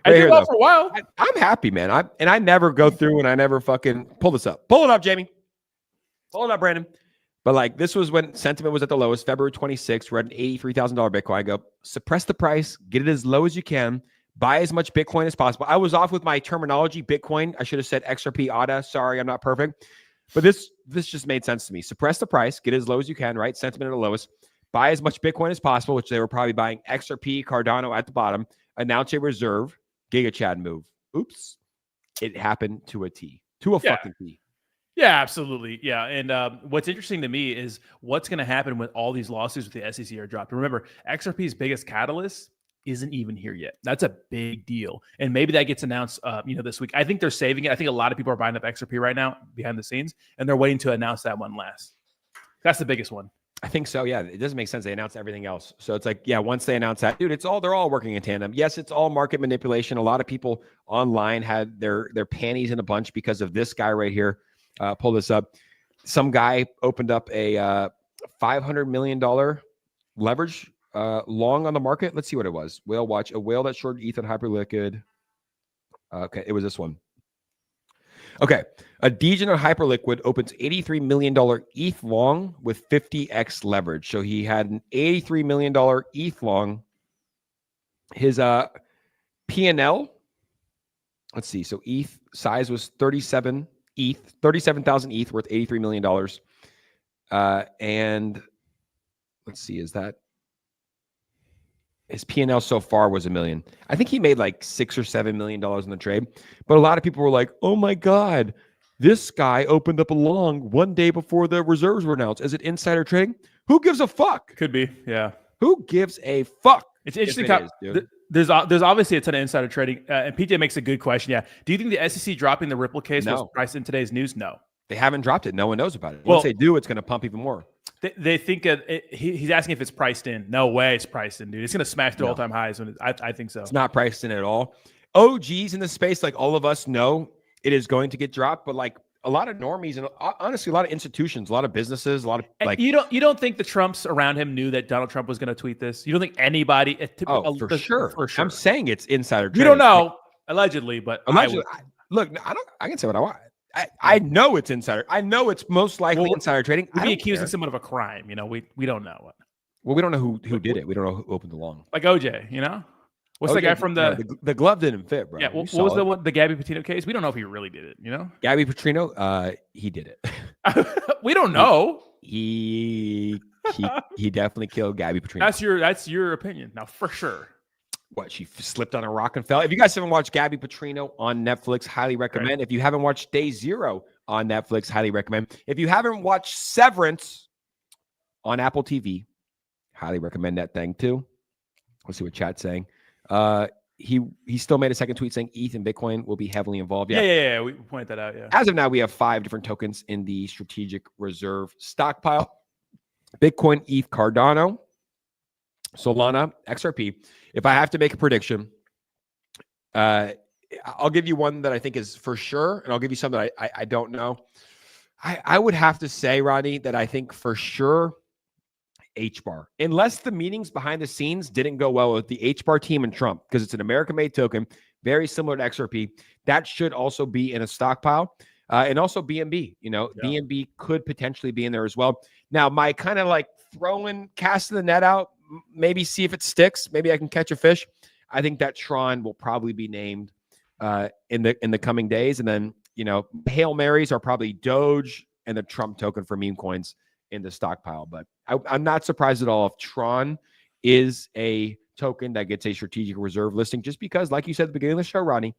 I did well for a while. I'm happy, man. I never go through and I never fucking pull this up. Pull it up, Jamie. Pull it up, Brandon. But like this was when sentiment was at the lowest, February 26th. We're at an $83,000 Bitcoin. I go suppress the price, get it as low as you can, buy as much Bitcoin as possible. I was off with my terminology, Bitcoin. I should have said XRP ADA. Sorry, I'm not perfect. But this just made sense to me. Suppress the price, get it as low as you can, right? Sentiment at the lowest. Buy as much Bitcoin as possible, which they were probably buying XRP, Cardano at the bottom. Announce a reserve, GigaChad move. Oops. It happened to a T. To a fucking T. Yeah, absolutely. Yeah. And what's interesting to me is what's going to happen when all these lawsuits with the SEC are dropped. Remember, XRP's biggest catalyst isn't even here yet. That's a big deal. And maybe that gets announced, this week. I think they're saving it. I think a lot of people are buying up XRP right now behind the scenes, and they're waiting to announce that one last. That's the biggest one. I think so. Yeah. It doesn't make sense. They announce everything else. So it's like, yeah, once they announce that, dude, they're all working in tandem. Yes, it's all market manipulation. A lot of people online had their panties in a bunch because of this guy right here. Pull this up. Some guy opened up a $500 million leverage long on the market. Let's see what it was. Whale watch. A whale that shorted ETH on Hyperliquid. Okay, it was this one. Okay, a Degen on Hyperliquid opens $83 million ETH long with 50x leverage. So he had an $83 million ETH long. His P&L, let's see. So ETH size was 37,000 ETH worth $83 million. And let's see, is that his P&L so far was $1 million. I think he made like $6 or $7 million in the trade. But a lot of people were like, oh my God, this guy opened up a long one day before the reserves were announced. Is it insider trading? Who gives a fuck? Could be, yeah. Who gives a fuck? It's interesting. There's obviously a ton of insider trading. And PJ makes a good question. Yeah. Do you think the SEC dropping the Ripple case was priced in today's news? No. They haven't dropped it. No one knows about it. Once they do, it's going to pump even more. They think he's asking if it's priced in. No way it's priced in, dude. It's going to smash through all-time highs. I think so. It's not priced in at all. OGs in the space, like all of us know, it is going to get dropped. But like a lot of normies and honestly, a lot of institutions, a lot of businesses, a lot of like. You don't think the Trumps around him knew that Donald Trump was going to tweet this? You don't think anybody? For sure. I'm saying it's insider trading. You don't know, allegedly, but allegedly. Look, I can say what I want. I know it's insider. I know it's most likely insider trading. We'd be accusing someone of a crime. We don't know what. Well, we don't know who did it. We don't know who opened the long. Like OJ, What's OJ, the guy from the glove didn't fit, bro. Yeah, what was the Gabby Petito case? We don't know if he really did it. Gabby Petito, he did it. We don't know. He definitely killed Gabby Petito. That's your opinion now for sure. What, she slipped on a rock and fell? If you guys haven't watched Gabby Petito on Netflix, highly recommend. Right. If you haven't watched Day Zero on Netflix, highly recommend. If you haven't watched Severance on Apple TV, highly recommend that thing too. Let's see what chat's saying. He still made a second tweet saying ETH and Bitcoin will be heavily involved. Yeah. We pointed that out. Yeah. As of now, we have 5 different tokens in the strategic reserve stockpile: Bitcoin, ETH, Cardano, Solana, XRP. If I have to make a prediction, I'll give you one that I think is for sure, and I'll give you some that I don't know. I would have to say, Rodney, that I think for sure HBAR, unless the meetings behind the scenes didn't go well with the HBAR team and Trump, because it's an American-made token, very similar to XRP. That should also be in a stockpile, and also BNB. BNB could potentially be in there as well. Now, my kind of like casting the net out, maybe see if it sticks. Maybe I can catch a fish. I think that Tron will probably be named in the coming days. And then, Hail Marys are probably Doge and the Trump token for meme coins in the stockpile. But I'm not surprised at all if Tron is a token that gets a strategic reserve listing, just because, like you said at the beginning of the show, Ronnie,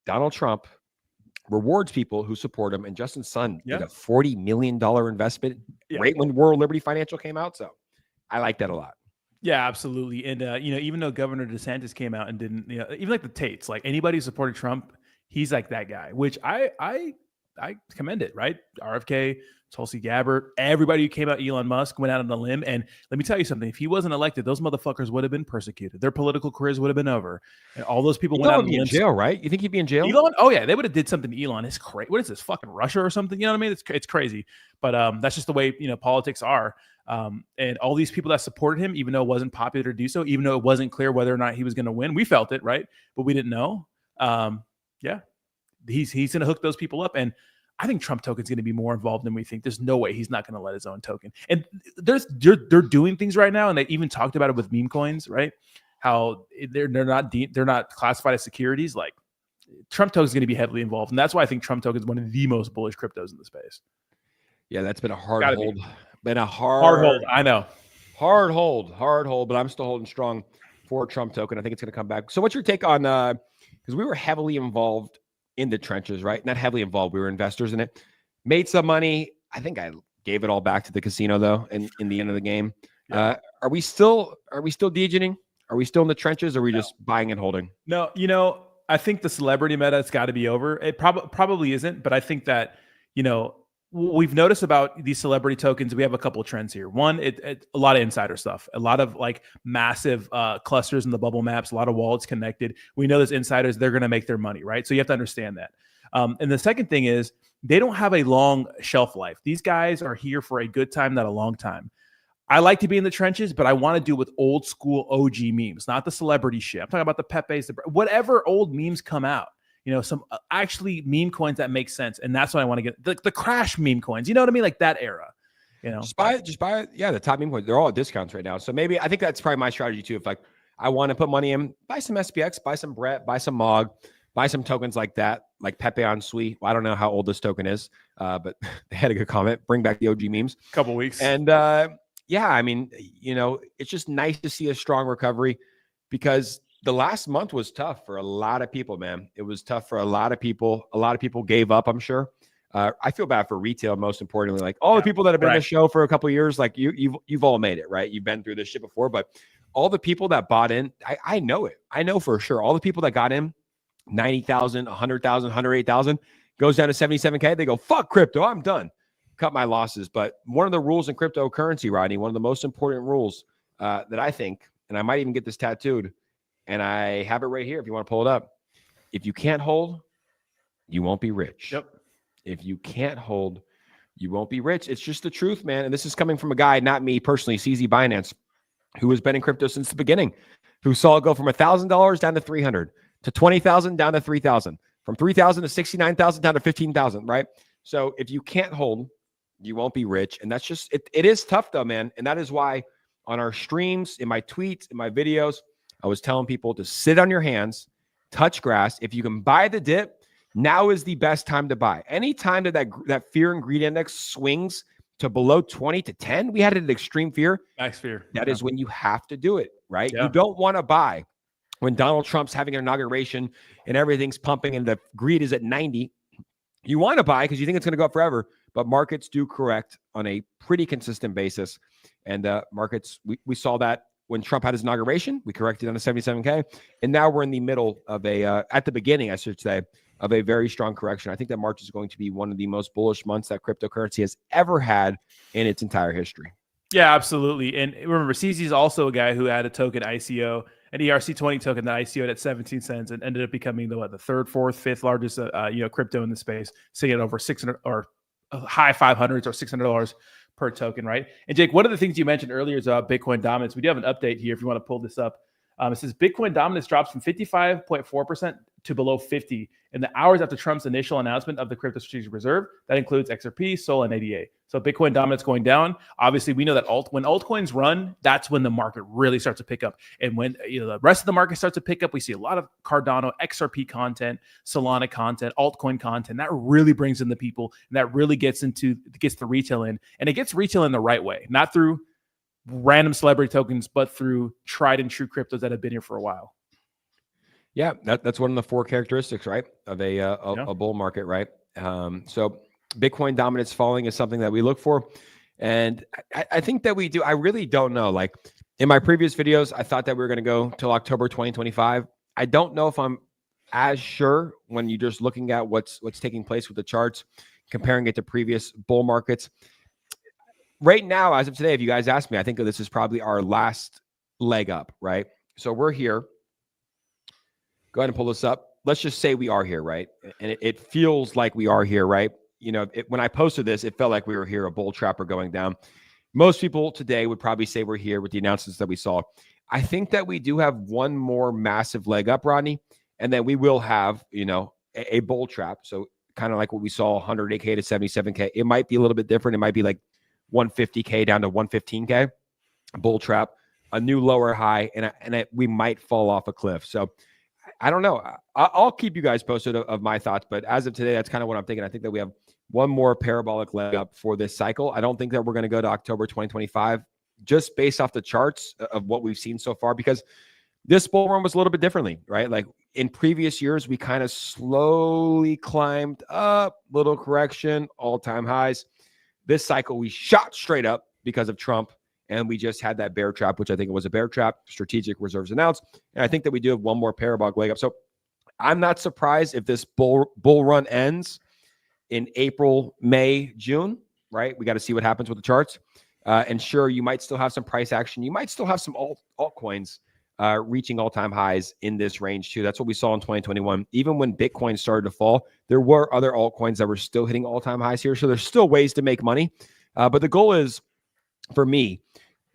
Donald Trump rewards people who support him. And Justin Sun did a $40 million investment right when World Liberty Financial came out. So I like that a lot. Yeah, absolutely. And, even though Governor DeSantis came out and didn't, even like the Tates, like anybody who supported Trump, he's like that guy, which I commend it, right? RFK Tulsi Gabbard, everybody who came out, Elon Musk went out on a limb. And let me tell you something, if he wasn't elected, those motherfuckers would have been persecuted. Their political careers would have been over. And all those people went out on in jail, right? You think he'd be in jail? Elon? Oh yeah, they would have did something to Elon. It's crazy. What is this, fucking Russia or something? You know what I mean? It's crazy. But that's just the way, politics are. And all these people that supported him, even though it wasn't popular to do so, even though it wasn't clear whether or not he was going to win, we felt it, right? But we didn't know. Yeah, he's going to hook those people up. And I think Trump token's going to be more involved than we think. There's no way he's not going to let his own token. And they're doing things right now, and they even talked about it with meme coins, right? How they're not classified as securities. Like Trump token is going to be heavily involved, and that's why I think Trump token is one of the most bullish cryptos in the space. Yeah, that's been a hard hold. Been a hard hold. I know. Hard hold, but I'm still holding strong for Trump token. I think it's going to come back. So what's your take on, because we were heavily involved in the trenches, right? Not heavily involved. We were investors in it. Made some money. I think I gave it all back to the casino though. In the end of the game, are we still degening? Are we still in the trenches? Or are we just buying and holding? No, I think the celebrity meta has got to be over. It probably isn't, but I think that we've noticed about these celebrity tokens. We have a couple of trends here. One, a lot of insider stuff, a lot of like massive clusters in the bubble maps, a lot of wallets connected. We know those insiders, they're going to make their money, right? So you have to understand that. And the second thing is they don't have a long shelf life. These guys are here for a good time, not a long time. I like to be in the trenches, but I want to do with old school OG memes, not the celebrity shit. I'm talking about the Pepe's, whatever old memes come out. Some actually meme coins that make sense. And that's what I want to get. The crash meme coins, you know what I mean? Like that era, Just buy it. Yeah, the top meme coins, they're all at discounts right now. So maybe, I think that's probably my strategy too. If I want to put money in, buy some SPX, buy some Brett, buy some MOG, buy some tokens like that, like Pepe on Sui. Well, I don't know how old this token is, but they had a good comment. Bring back the OG memes. Couple weeks. And yeah, I mean, it's just nice to see a strong recovery because the last month was tough for a lot of people, man. It was tough for a lot of people. A lot of people gave up, I'm sure. I feel bad for retail, most importantly. Like all the people that have been in the show for a couple of years, like you've all made it, right? You've been through this shit before, but all the people that bought in, I know it. I know for sure. All the people that got in, 90,000, 100,000, 108,000, goes down to 77K. They go, fuck crypto, I'm done. Cut my losses. But one of the rules in cryptocurrency, Rodney, one of the most important rules that I think, and I might even get this tattooed, and I have it right here if you want to pull it up. If you can't hold, you won't be rich. Yep. If you can't hold, you won't be rich. It's just the truth, man. And this is coming from a guy, not me personally, CZ Binance, who has been in crypto since the beginning, who saw it go from $1,000 down to 300, to 20,000 down to 3,000, from 3,000 to 69,000 down to 15,000, right? So if you can't hold, you won't be rich. And that's just, it is tough though, man. And that is why on our streams, in my tweets, in my videos, I was telling people to sit on your hands, touch grass. If you can buy the dip, now is the best time to buy. Anytime that fear and greed index swings to below 20 to 10, we had an extreme fear. Max fear. That is when you have to do it, right? Yeah. You don't want to buy when Donald Trump's having an inauguration and everything's pumping and the greed is at 90. You want to buy because you think it's going to go up forever, but markets do correct on a pretty consistent basis. And markets, we saw that when Trump had his inauguration, we corrected on to 77K. And now we're in the middle of at the beginning, I should say, of a very strong correction. I think that March is going to be one of the most bullish months that cryptocurrency has ever had in its entire history. Yeah, absolutely. And remember, CZ is also a guy who had a token ICO, an ERC20 token that ICO'd at 17 cents and ended up becoming the third, fourth, fifth largest crypto in the space, sitting at over 600 or high 500s or $600 per token, right? And Jake, one of the things you mentioned earlier is Bitcoin dominance. We do have an update here if you want to pull this up. It says Bitcoin dominance drops from 55.4% to below 50 in the hours after Trump's initial announcement of the crypto strategic reserve. That includes XRP, Sol, and ADA. So Bitcoin dominance going down. Obviously, we know that when altcoins run, that's when the market really starts to pick up. And when the rest of the market starts to pick up, we see a lot of Cardano, XRP content, Solana content, altcoin content. That really brings in the people, and that really gets the retail in. And it gets retail in the right way, not through random celebrity tokens, but through tried and true cryptos that have been here for a while. Yeah, that's one of the four characteristics, right, of a bull market, right? So Bitcoin dominance falling is something that we look for. And I think that we do. I really don't know. Like in my previous videos, I thought that we were going to go till October 2025. I don't know if I'm as sure when you're just looking at what's taking place with the charts, comparing it to previous bull markets. Right now, as of today, if you guys ask me, I think this is probably our last leg up, right? So we're here. Go ahead and pull this up. Let's just say we are here, right? And it feels like we are here, right? When I posted this, it felt like we were here, a bull trap or going down. Most people today would probably say we're here with the announcements that we saw. I think that we do have one more massive leg up, Rodney, and then we will have, a bull trap. So kind of like what we saw, 108K to 77K. It might be a little bit different. It might be like 150K down to 115K, bull trap, a new lower high, and we might fall off a cliff. So I don't know. I'll keep you guys posted of my thoughts, but as of today, that's kind of what I'm thinking. I think that we have one more parabolic leg up for this cycle. I don't think that we're going to go to October 2025 just based off the charts of what we've seen so far, because this bull run was a little bit differently, right? Like in previous years, we kind of slowly climbed up, little correction, all-time highs. This cycle, we shot straight up because of Trump, and we just had that bear trap, which I think it was a bear trap, strategic reserves announced. And I think that we do have one more parabolic leg up. So I'm not surprised if this bull run ends in April, May, June, right? We got to see what happens with the charts. And sure, you might still have some price action. You might still have some altcoins reaching all-time highs in this range too. That's what we saw in 2021. Even when Bitcoin started to fall, there were other altcoins that were still hitting all-time highs here. So there's still ways to make money. But the goal is, for me,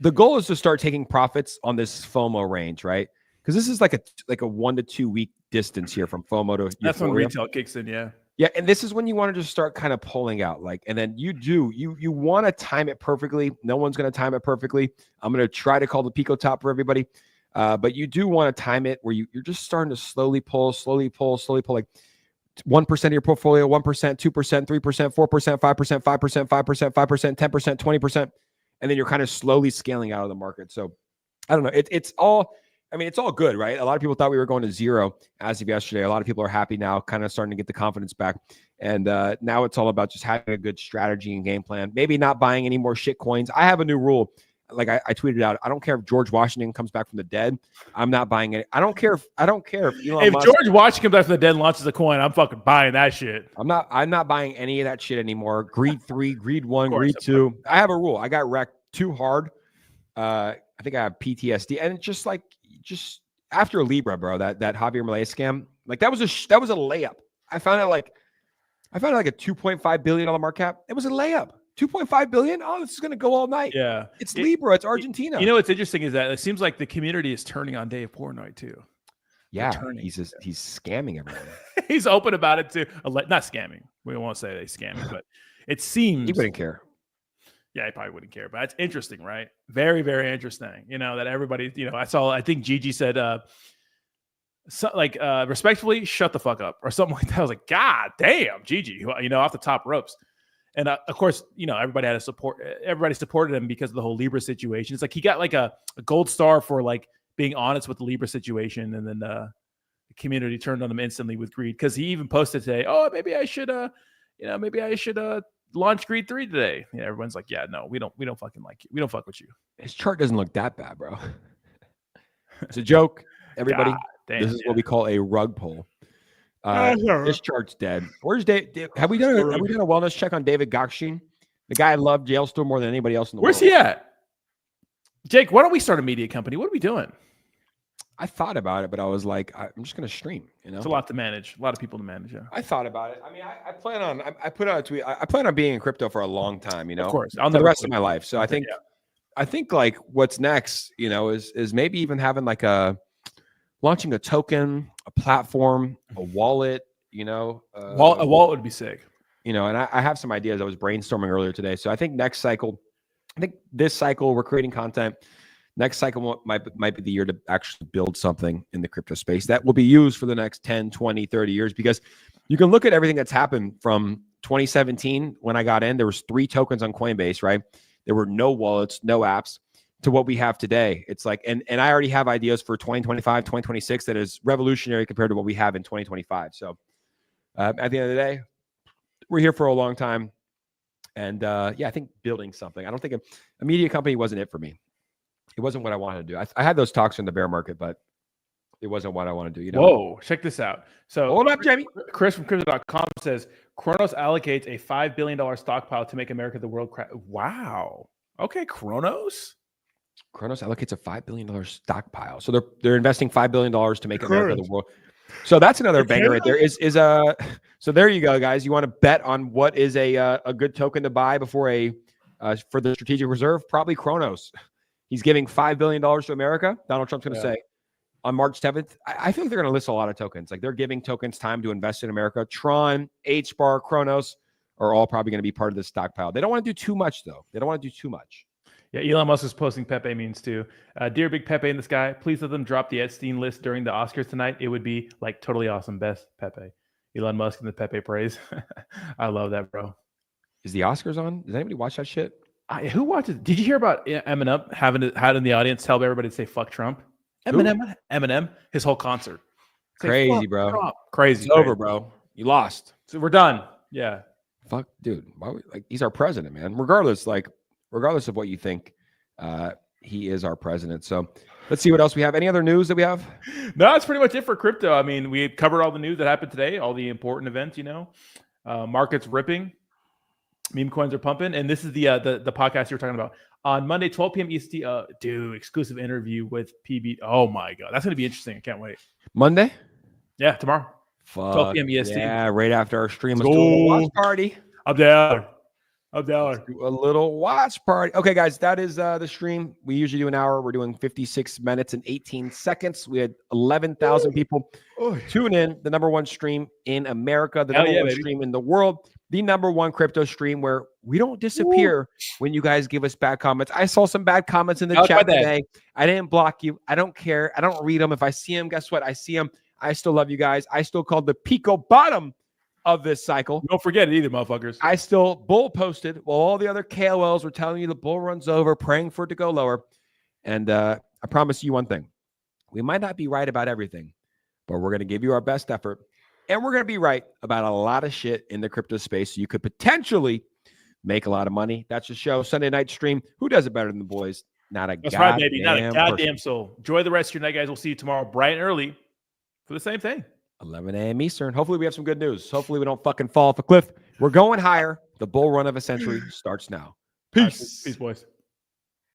the goal is to start taking profits on this FOMO range, right? Because this is like a 1 to 2 week distance here from FOMO to that's euphoria. when retail kicks in, yeah. Yeah, and this is when you want to just start kind of pulling out, and then you want to time it perfectly. No one's going to time it perfectly. I'm going to try to call the Pico top for everybody, but you do want to time it where you're just starting to slowly pull, like 1% of your portfolio, 1%, 2%, 3%, 4%, 5%, 5%, 5%, 5%, 10%, 20%, and then you're kind of slowly scaling out of the market. So I don't know. It's all good, right? A lot of people thought we were going to zero as of yesterday. A lot of people are happy now, kind of starting to get the confidence back. And now it's all about just having a good strategy and game plan. Maybe not buying any more shit coins. I have a new rule. Like I tweeted out, I don't care if George Washington comes back from the dead. I'm not buying it. I don't care if Elon Musk, George Washington comes back from the dead and launches a coin, I'm fucking buying that shit. I'm not buying any of that shit anymore. Greed 3, Greed 1, Greed 2. I have a rule. I got wrecked too hard. I think I have PTSD, and it's just after Libra, bro, that Javier Milei scam, like that was a layup. I found out like a $2.5 billion market cap. It was a layup. 2.5 billion. Oh, this is going to go all night. Yeah. It's Libra. It's Argentina. You know, what's interesting is that it seems like the community is turning on Dave Portnoy too. Yeah. He's scamming everyone. He's open about it too. Not scamming. We won't say they scamming, but it seems he wouldn't care. Yeah, he probably wouldn't care, but it's interesting, right? Very, very interesting. That everybody, I think Gigi said, respectfully, shut the fuck up or something like that. I was like, God damn, Gigi, off the top ropes. And of course, everybody had to support. Everybody supported him because of the whole Libra situation. It's like he got like a gold star for like being honest with the Libra situation, and then the community turned on him instantly with greed, because he even posted today, "Oh, maybe I should, launch Greed 3 today." Everyone's like, "Yeah, no, we don't fucking like you. We don't fuck with you." His chart doesn't look that bad, bro. It's a joke, everybody. This is what we call a rug pull. This chart's dead. Where's Dave? Have we done a wellness check on David Gagain? The guy I love jail still more than anybody else in the world. Where's he at? Jake, why don't we start a media company? What are we doing? I thought about it, but I was like, I'm just gonna stream. It's a lot to manage. A lot of people to manage. Yeah. I thought about it. I mean, I plan on. I put out a tweet. I plan on being in crypto for a long time. Of course, for the rest of my life. So I think like what's next, is maybe even having like launching a token, a platform, a wallet. A wallet would be sick. And I have some ideas I was brainstorming earlier today. So I think this cycle we're creating content. Next cycle might be the year to actually build something in the crypto space that will be used for the next 10, 20, 30 years, because you can look at everything that's happened from 2017 when I got in. There was 3 tokens on Coinbase, right? There were no wallets, no apps, to what we have today. It's like, and I already have ideas for 2025, 2026 that is revolutionary compared to what we have in 2025. So at the end of the day, we're here for a long time. And I think building something. I don't think a media company wasn't it for me. It wasn't what I wanted to do. I had those talks in the bear market, but it wasn't what I want to do. You know. Whoa, check this out. So Hold up, Jamie. Chris from crypto.com says Kronos allocates a $5 billion stockpile to make America the world. Wow. Okay, Kronos. Kronos allocates a $5 billion stockpile. So they're investing $5 billion to make America the world. So that's another banger right there. So there you go, guys. You want to bet on what is a good token to buy before for the strategic reserve? Probably Kronos. He's giving $5 billion to America. Donald Trump's going to say on March 7th. I think they're going to list a lot of tokens. Like they're giving tokens time to invest in America. Tron, HBAR, Kronos are all probably going to be part of this stockpile. They don't want to do too much, though. They don't want to do too much. Yeah, Elon Musk is posting Pepe memes too. Dear Big Pepe in the sky, please let them drop the Epstein list during the Oscars tonight. It would be like totally awesome. Best Pepe. Elon Musk and the Pepe praise. I love that, bro. Is the Oscars on? Does anybody watch that shit? Who watches? Did you hear about Eminem had in the audience tell everybody to say fuck Trump? Eminem, his whole concert. Crazy, bro. Trump. Crazy. It's over, bro. You lost. So we're done. Yeah. Fuck, dude. He's our president, man. Regardless of what you think, he is our president. So let's see what else we have. Any other news that we have? No, that's pretty much it for crypto. I mean, we covered all the news that happened today, all the important events, markets ripping, meme coins are pumping. And this is the podcast you were talking about on Monday, 12 p.m. EST. Dude, exclusive interview with PB. Oh my God. That's going to be interesting. I can't wait. Monday? Yeah, tomorrow. Fuck, 12 p.m. EST. Yeah, right after our stream. Let's do a little watch party. I'm down. A little watch party. Okay, guys, that is the stream. We usually do an hour. We're doing 56 minutes and 18 seconds. We had 11,000 people tune in. The number one stream in America, the number one stream in the world, the number one crypto stream where we don't disappear when you guys give us bad comments. I saw some bad comments in the chat today. I didn't block you. I don't care. I don't read them. If I see them, guess what? I see them. I still love you guys. I still called the Pico bottom of this cycle. Don't forget it either, motherfuckers. I still bull posted while all the other KOLs were telling you the bull runs over, praying for it to go lower. And I promise you one thing. We might not be right about everything, but we're going to give you our best effort. And we're going to be right about a lot of shit in the crypto space. So you could potentially make a lot of money. That's the show. Sunday night stream. Who does it better than the boys? Not a That's right, baby. Not a goddamn soul. Enjoy the rest of your night, guys. We'll see you tomorrow bright and early for the same thing. 11 a.m. Eastern. Hopefully we have some good news. Hopefully we don't fucking fall off a cliff. We're going higher. The bull run of a century starts now. Peace. Peace, boys.